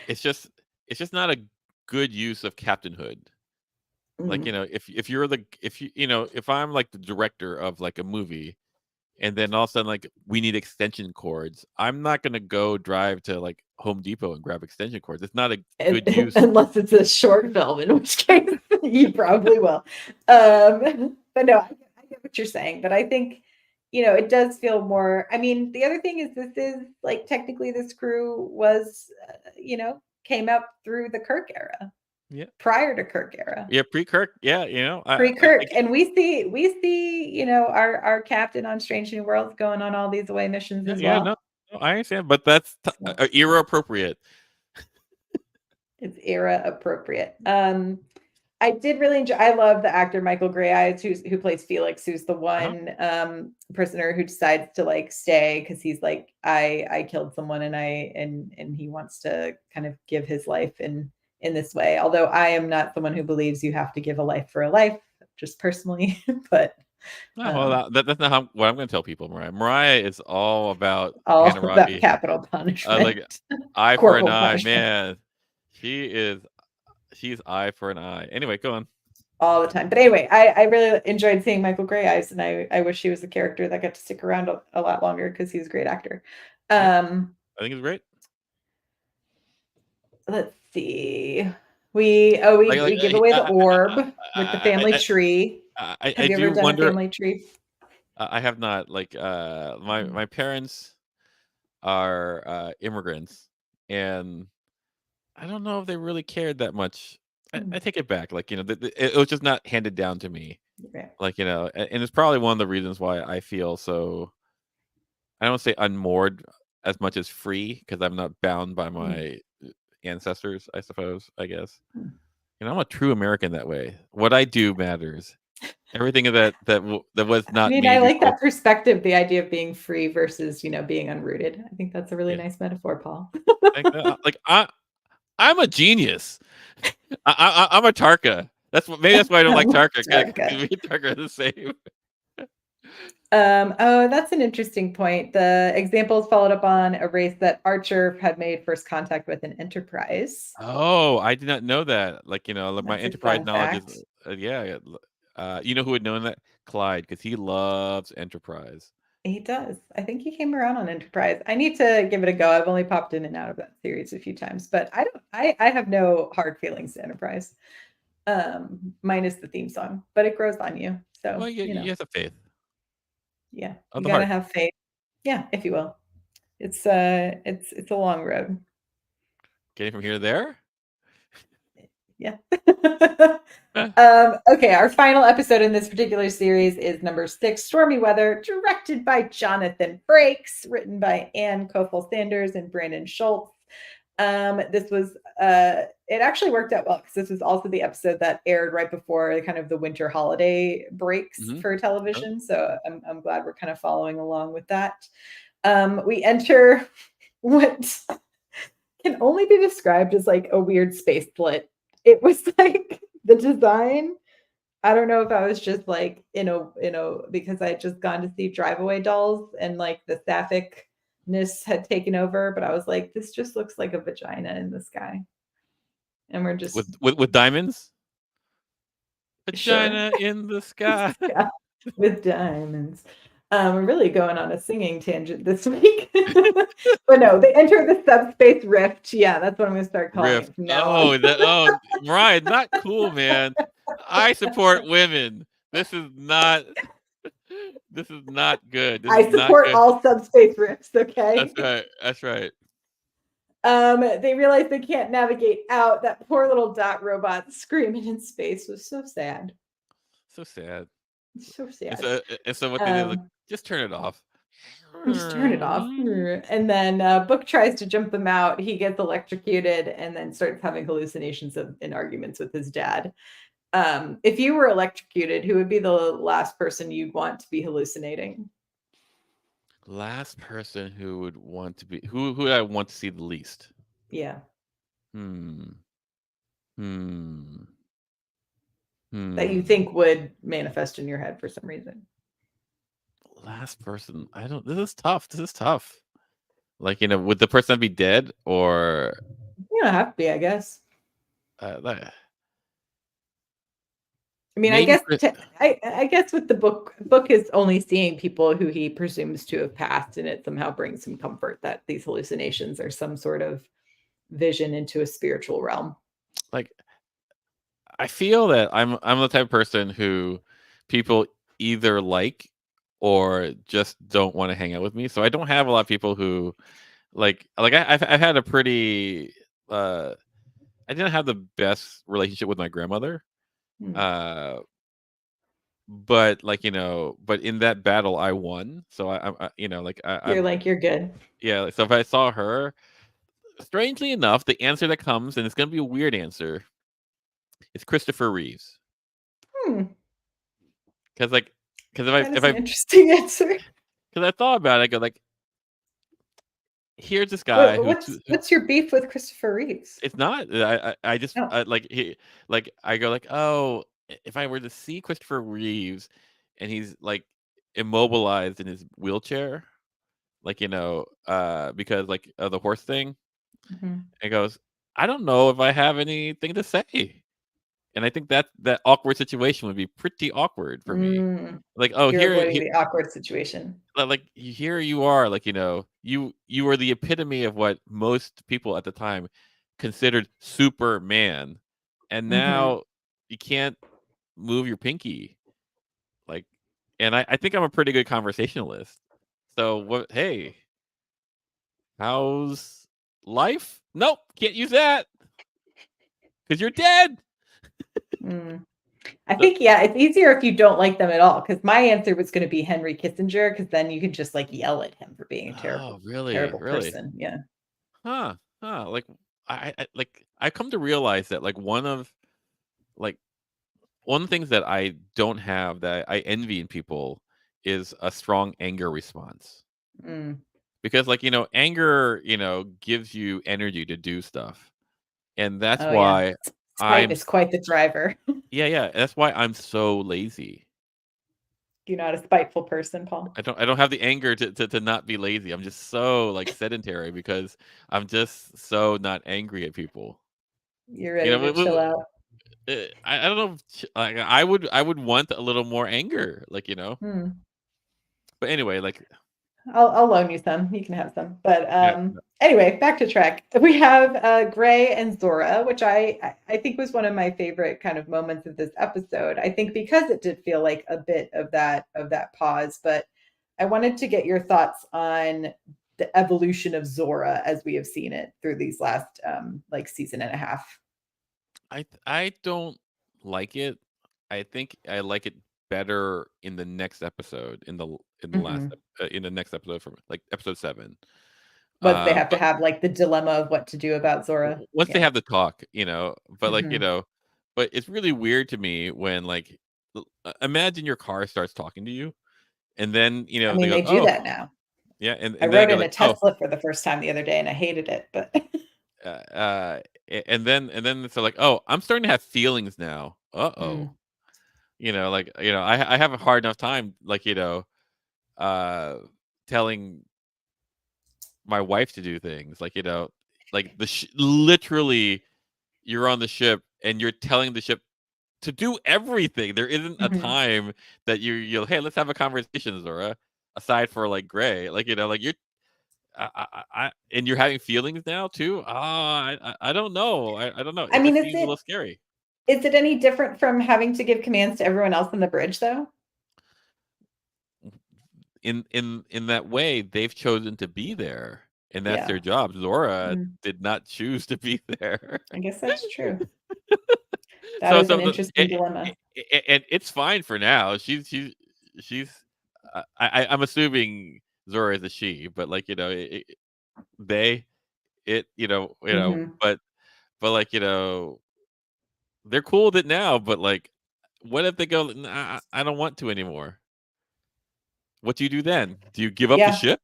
it's just it's just not a good use of captainhood. Like, mhm. if you're the if you you know if I'm like the director of like a movie, and then all of a sudden like we need extension cords, I'm not gonna go drive to like Home Depot and grab extension cords. It's not a And good use. unless it's a short film, in which case you probably will. But no, I get what you're saying, but I think, it does feel more. I mean, the other thing is this is like technically this crew was, came out through the Kirk era, Yeah, prior to Kirk era. yeah, pre-Kirk. Yeah, Pre-Kirk, and we see, our captain on Strange New Worlds going on all these away missions yeah, as yeah, well. no, no, I understand, but that's So era appropriate. it's era appropriate. I did really enjoy. I love the actor Michael Grey Eyes, who plays Felix, who's the Uh-huh. one prisoner who decides to like stay because he's like, I killed someone, and he wants to kind of give his life in this way. Although I am not someone who believes you have to give a life for a life, just personally. But No, well, um, that's not what I'm going to tell people. Myrriah is all about all about Hammurabi, capital like punishment, eye for an corporal eye. punishment. Man, she is she's eye for an eye. Anyway, go on. All the time. But anyway, I really enjoyed seeing Michael Grey Eyes, and I wish he was a character that got to stick around a lot longer because he was a great actor. Yeah, Um, I think it's great. let's see. We give away the orb with the family I, tree. I Have you ever do done a wonder. family tree? I have not. Like, my parents are immigrants, and I don't know if they really cared that much. I take it back. Like, it was just not handed down to me. Right. Like, and it's probably one of the reasons why I feel so, I don't say unmoored as much as free, because I'm not bound by Mm, my ancestors, I suppose, I guess. mm. I'm a true American that way. What I do matters. Everything that was I not mean, me I like before. that perspective, the idea of being free versus, being unrooted. I think that's a really Yeah. nice metaphor, Paul. Like, I'm a genius. I'm a Tarka. Maybe that's why I don't I like love Tarka, because Tarka. me and Tarka are the same. Oh, that's an interesting point. The examples followed up on a race that Archer had made first contact with in Enterprise. Oh, I did not know that. Like, like my That's a Enterprise fun knowledge is, fact. yeah. You know who would know that? Clyde, because he loves Enterprise. He does. I think he came around on Enterprise. I need to give it a go. I've only popped in and out of that series a few times, but I don't I have no hard feelings to Enterprise. Minus the theme song, but it grows on you. Well, So, you have the faith yeah, of you the gotta heart. have faith. Yeah, if you will. It's a long road. Getting from here to there. Yeah. Eh. Okay, our final episode in this particular series is number 6, Stormy Weather, directed by Jonathan Frakes, written by Ann Kofel Sanders and Brandon Schultz. This was it actually worked out well because this was also the episode that aired right before kind of the winter holiday breaks Mhm. for Oh. television. So I'm glad we're kind of following along with that. We enter what can only be described as like a weird space split. It was like the design. I don't know if I was just like because I had just gone to see Drive Away Dolls and like the sapphicness had taken over, but I was like, this just looks like a vagina in the sky. And we're With just with with diamonds. sure. Vagina in the sky. Yeah, with diamonds. We're really going on a singing tangent this week. But no, they enter the subspace rift. Yeah, that's what I'm gonna start calling Rift. it from now on. Oh, Mariah, not cool, man. I support women. This is not this is not good. This is I not support good. all subspace rifts, That's okay? right. That's right. They realize they can't navigate out. That poor little dot robot screaming in space was so sad. So sad. So And sad. so what they did, like, Um, just turn it off. just turn it off. And then Book tries to jump them out. He gets electrocuted and then starts having hallucinations and arguments with his dad. If you were electrocuted, who would be the last person you'd want to be hallucinating? Last person who would want to be who would I want to see the least? Yeah, Hmm. Hmm. that you Hmm. think would manifest in your head for some reason. Last person. I don't. This is tough. This is tough. Like, would the person be dead or You don't have to be, I guess. like, I mean, I maybe guess Chris? I guess with the book is only seeing people who he presumes to have passed, and it somehow brings him comfort that these hallucinations are some sort of vision into a spiritual realm. Like, I feel that I'm the type of person who people either like or just don't want to hang out with me. So I don't have a lot of people who I've had a pretty uh I didn't have the best relationship with my grandmother. Hmm. Uh but but in that battle I won. So You're like, you're good. yeah, so if I saw her, strangely enough, the answer that comes, and it's gonna be a weird answer, is Christopher Reeves. Hmm, Because like because that is an interesting answer. I thought about it, I go like, here's this guy who What's your beef with Christopher Reeves? it's not. I just No. I go like, oh, if I were to see Christopher Reeves, and he's like immobilized in his wheelchair, because like of the horse thing, Mhm. it goes, I don't know if I have anything to say, and I think that awkward situation would be pretty awkward for me. Mm, Like, oh, you're avoiding the awkward situation. here you are, you are the epitome of what most people at the time considered Superman, and Mhm. now you can't move your pinky, like, and I think I'm a pretty good conversationalist. So what? Hey, how's life? Nope, can't use that because you're dead. Mm. I So, think, yeah, it's easier if you don't like them at all. Because my answer was gonna be Henry Kissinger, because then you could just, like, yell at him for being a oh, terrible really, terrible really, person. Yeah. huh? Like, I come to realize that like one of the things that I don't have that I envy in people is a strong anger response. Mm. Because anger, gives you energy to do stuff. And that's Oh, yeah. why Spite I'm is quite the driver. yeah, that's why I'm so lazy. You're not a spiteful person, Paul. I don't have the anger to not be lazy. I'm just so like sedentary because I'm just so not angry at people. You're You ready know, to chill out. I don't know like I would want a little more anger, Hmm. But anyway, like I'll loan you some. You can have some. But yeah. anyway, back to Trek. We have Gray and Zora, which I think was one of my favorite kind of moments of this episode. I think because it did feel like a bit of that pause. But I wanted to get your thoughts on the evolution of Zora as we have seen it through these last like season and a half. I don't like it. I think I like it better in the next episode, Mhm. in the next episode from like episode 7. But they have to But have like the dilemma of what to do about Zora. once they Yeah. have the talk, but Mhm. but it's really weird to me when imagine your car starts talking to you, and then I they mean, go, they do oh that now. yeah, and I then they rode go in a like, oh Tesla for the first time the other day and I hated it, but uh, and then it's like, oh, I'm starting to have feelings now. Mm, I have a hard enough time telling my wife to do things like literally you're on the ship and you're telling the ship to do everything. There isn't a mhm. time that you'll, hey, let's have a conversation, Zora. Aside for like Gray, like you're and you're having feelings now too. I don't know. I don't know. I It mean, just seems a little scary. is it any different from having to give commands to everyone else on the bridge though? In that way, they've chosen to be there, and that's Yeah. their job. Zora Mm, did not choose to be there. I guess that's true. That So is an so the interesting dilemma. and it's fine for now. She's. I'm assuming Zora is a she, but like they Mhm. but like they're cool with it now. But like, what if they go? Nah, I don't want to anymore. What do you do then? Do you give up the Yeah. ship?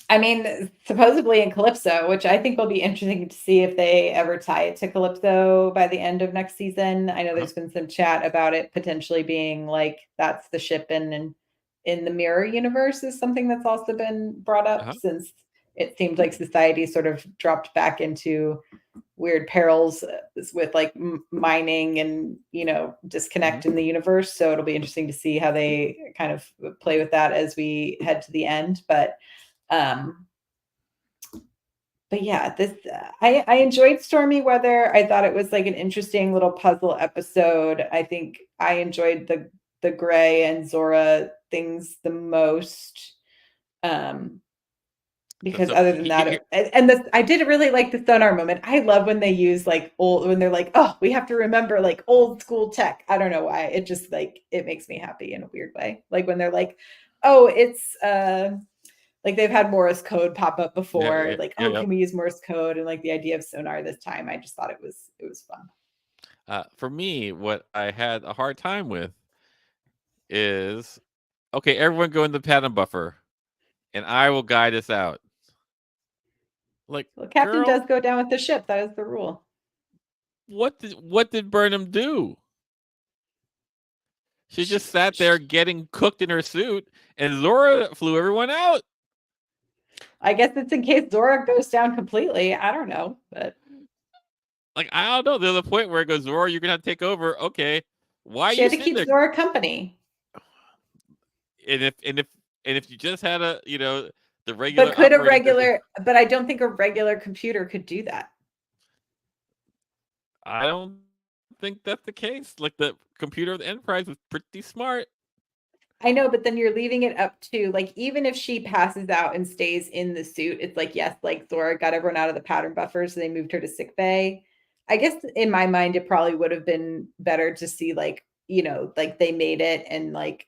I mean, supposedly in Calypso, which I think will be interesting to see if they ever tie it to Calypso by the end of next season. I know Uh-huh. there's been some chat about it potentially being like that's the ship in the Mirror universe is something that's also been brought up Uh-huh. since it seems like society sort of dropped back into weird perils with like mining and Hmm. disconnect in the universe. So it'll be interesting to see how they kind of play with that as we head to the end. Um but yeah, this I enjoyed Stormy Weather. I thought it was like an interesting little puzzle episode. I think I enjoyed the Gray and Zora things the most. Um because So other than that and this I did really like the sonar moment. I love when they use like old when they're like, oh, we have to remember like old school tech. I don't know why. It just like it makes me happy in a weird way. Like when they're like, oh, it's like they've had Morse code pop up yeah, before, yeah, like, yeah, oh, yeah. can we use Morse code? And like the idea of sonar this time, I just thought it was fun. For me, what I had a hard time with is okay. Everyone go in the pattern buffer, and I will guide us out. Like, Well, captain does girl, go down with the ship. That is the rule. what did Burnham do? She just sat there getting cooked in her suit, and Zora flew everyone out. I guess it's in case Zora goes down completely. I don't know, but Like, I don't know. There's a point where it goes, Zora, you're gonna have to take over. Okay, why are she you had to sitting keep there? Zora company. And if you just had the But regular could a operating system, regular, but I don't think a regular computer could do that. I don't think that's the case. Like the computer of the Enterprise was pretty smart. I know, but then you're leaving it up to like even if she passes out and stays in the suit, it's like yes, like Zora got everyone out of the pattern buffer, so they moved her to sick bay. I guess in my mind, it probably would have been better to see like like they made it and like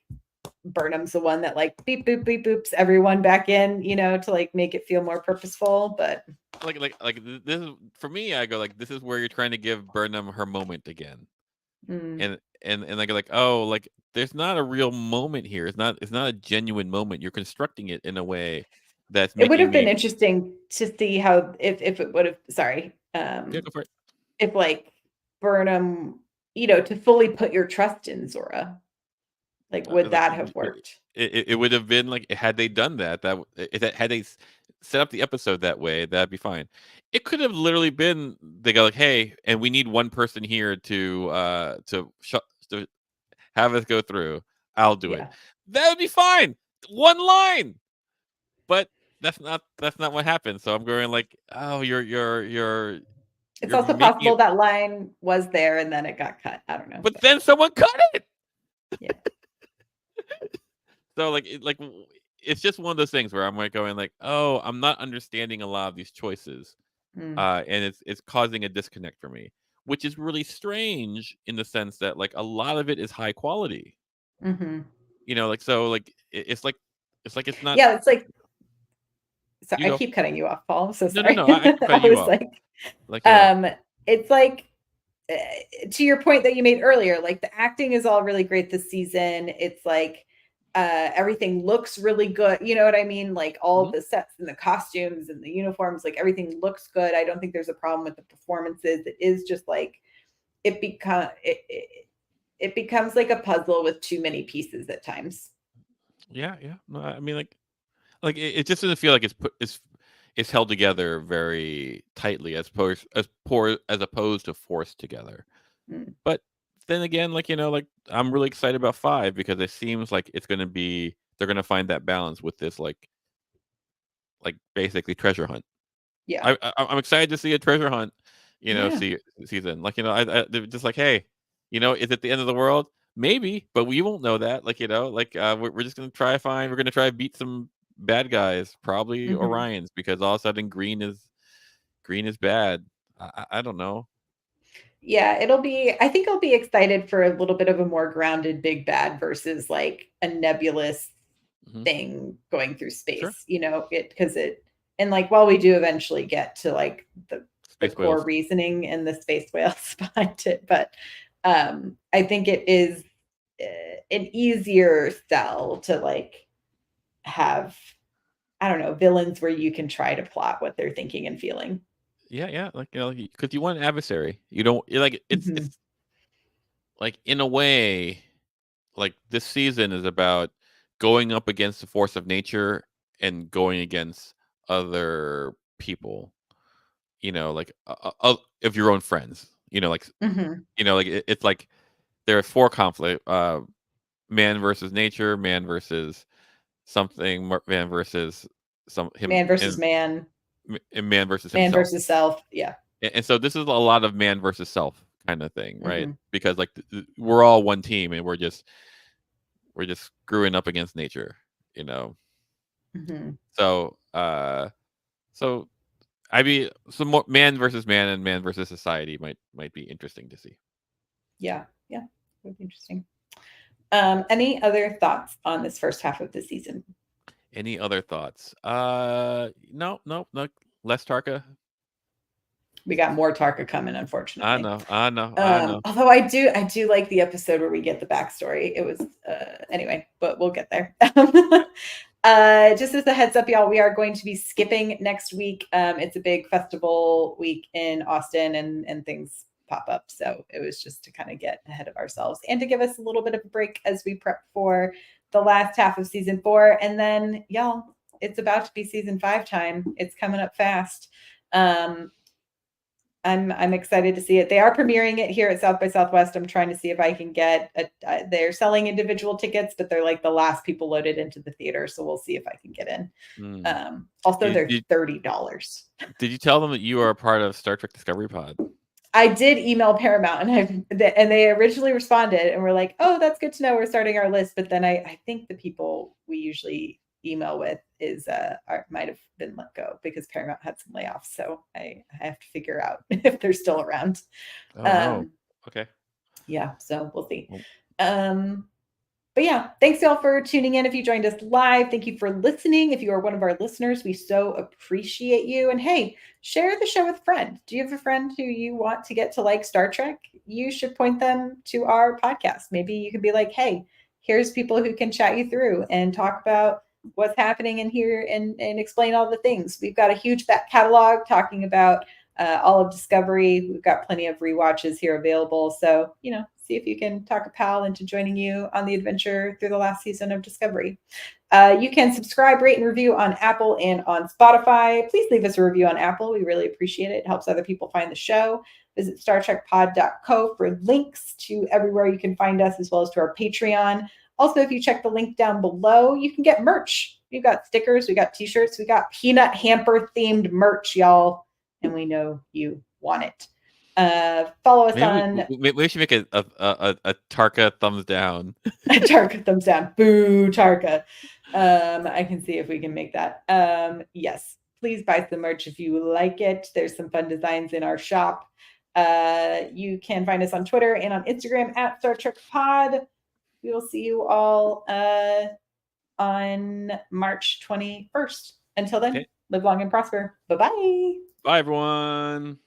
Burnham's the one that like beep boop beep boops everyone back in, to like make it feel more purposeful. But This is for me. I go like, this is where you're trying to give Burnham her moment again, mm, and I go like, oh, like there's not a real moment here. It's not a genuine moment. You're constructing it in a way that's it would making have been me. interesting to see how if it would have Yeah, go for it. if like Burnham, to fully put your trust in Zora. Like, would Like that have worked? it would have been like had they done had they set up the episode that way, that'd be fine. It could have literally been they go like, hey, and we need one person here to have us go through. I'll do it. Yeah. That would be fine. One line, but that's not what happened. So I'm going like, oh, It's you're also making possible it, that line was there and then it got cut. I don't know. but But then someone cut it. yeah. So it's just one of those things where I'm like going like, oh, I'm not understanding a lot of these choices, Mm, and it's causing a disconnect for me, which is really strange in the sense that like a lot of it is high quality, hmm like so like it's like it's not. Yeah, it's like, sorry, You I go. keep cutting you off, Paul. I'm so No, no, sorry. no. I keep I cutting you was off. like, Like um, it's like, uh, to your point that you made earlier, like the acting is all really great this season. It's like everything looks really good. You know what I mean? Like all mhm. the sets and the costumes and the uniforms, like everything looks good. I don't think there's a problem with the performances. It is just like it becomes like a puzzle with too many pieces at times. Yeah, yeah. No, I mean it just doesn't feel like it's held together very tightly as opposed to forced together. Mm, But then again, like I'm really excited about 5 because it seems like they're gonna find that balance with this basically treasure hunt. yeah. I'm excited to see a treasure hunt, Yeah. see season. Like, they're just like, hey, is it the end of the world? Maybe, but we won't know that. Like, we're just gonna we're gonna try to beat some bad guys, probably hmm Orions, because all of a sudden green is bad. I don't know. Yeah, I think I'll be excited for a little bit of a more grounded big bad versus like a nebulous Mhm. thing going through Sure. space, because and like while we do eventually get to like the Space core whales. reasoning and the space whales behind it, but I think it is an easier sell to like have, I don't know, villains where you can try to plot what they're thinking and feeling. Yeah, yeah. Like, because you want an adversary. You don't like Mhm. it's like in a way, like this season is about going up against the force of nature and going against other people. Like of your own friends. Mhm. Like it's like there are four conflict: man versus nature, man versus something, man versus some him, Man versus man, and man versus man himself. versus self. Yeah. And so this is a lot of man versus self kind of thing, right? Mhm. Because like we're all one team and we're just screwing up against nature, you know. Mhm. So so I mean some more man versus man and man versus society might be interesting to see. Yeah. Yeah. Would be interesting. Any other thoughts on this first half of the season? Any other thoughts? No, no, no. Less Tarka. We got more Tarka coming, I unfortunately. know, I know, I know. Although I do like the episode where we get the backstory. It was anyway, but we'll get there. Just as a heads up, y'all, we are going to be skipping next week. It's a big festival week in Austin, and things pop up. So it was just to kind of get ahead of ourselves and to give us a little bit of a break as we prep for the last half of season 4. And then, y'all, it's about to be season 5 time. It's coming up fast. Um, I'm excited to see it. They are premiering it here at South by Southwest. I'm trying to see if I can get they're selling individual tickets, but they're like the last people loaded into the theater. So we'll see if I can get in. Mm. Also, Did, they're did $30. did you tell them that you are a part of Star Trek Discovery Pod? I did email Paramount, and they originally responded and were like, "Oh, that's good to know. We're starting our list." But then I think the people we usually email with might have been let go because Paramount had some layoffs. So I have to figure out if they're still around. Oh no. Um, Okay. yeah, so we'll see. Well, Um, but yeah, thanks y'all for tuning in. If you joined us live, thank you for listening. If you are one of our listeners, we so appreciate you. And hey, share the show with a friend. Do you have a friend who you want to get to like Star Trek? You should point them to our podcast. Maybe you could be like, hey, here's people who can chat you through and talk about what's happening in here and explain all the things. We've got a huge back catalog talking about all of Discovery. We've got plenty of rewatches here available. So, see if you can talk a pal into joining you on the adventure through the last season of Discovery. You can subscribe, rate, and review on Apple and on Spotify. Please leave us a review on Apple. We really appreciate it. It helps other people find the show. Visit StarTrekPod.co for links to everywhere you can find us, as well as to our Patreon. Also, if you check the link down below, you can get merch. We've got stickers, we got t-shirts, we got peanut hamper themed merch, y'all. And we know you want it. Follow us maybe on we should make a Tarka thumbs down. Tarka thumbs down. Boo, Tarka. I can see if we can make that. Yes, please buy some merch if you like it. There's some fun designs in our shop. You can find us on Twitter and on Instagram at Star Trek Pod. We will see you all on March 21st. Until then, Okay. live long and prosper. Bye-bye. Bye everyone.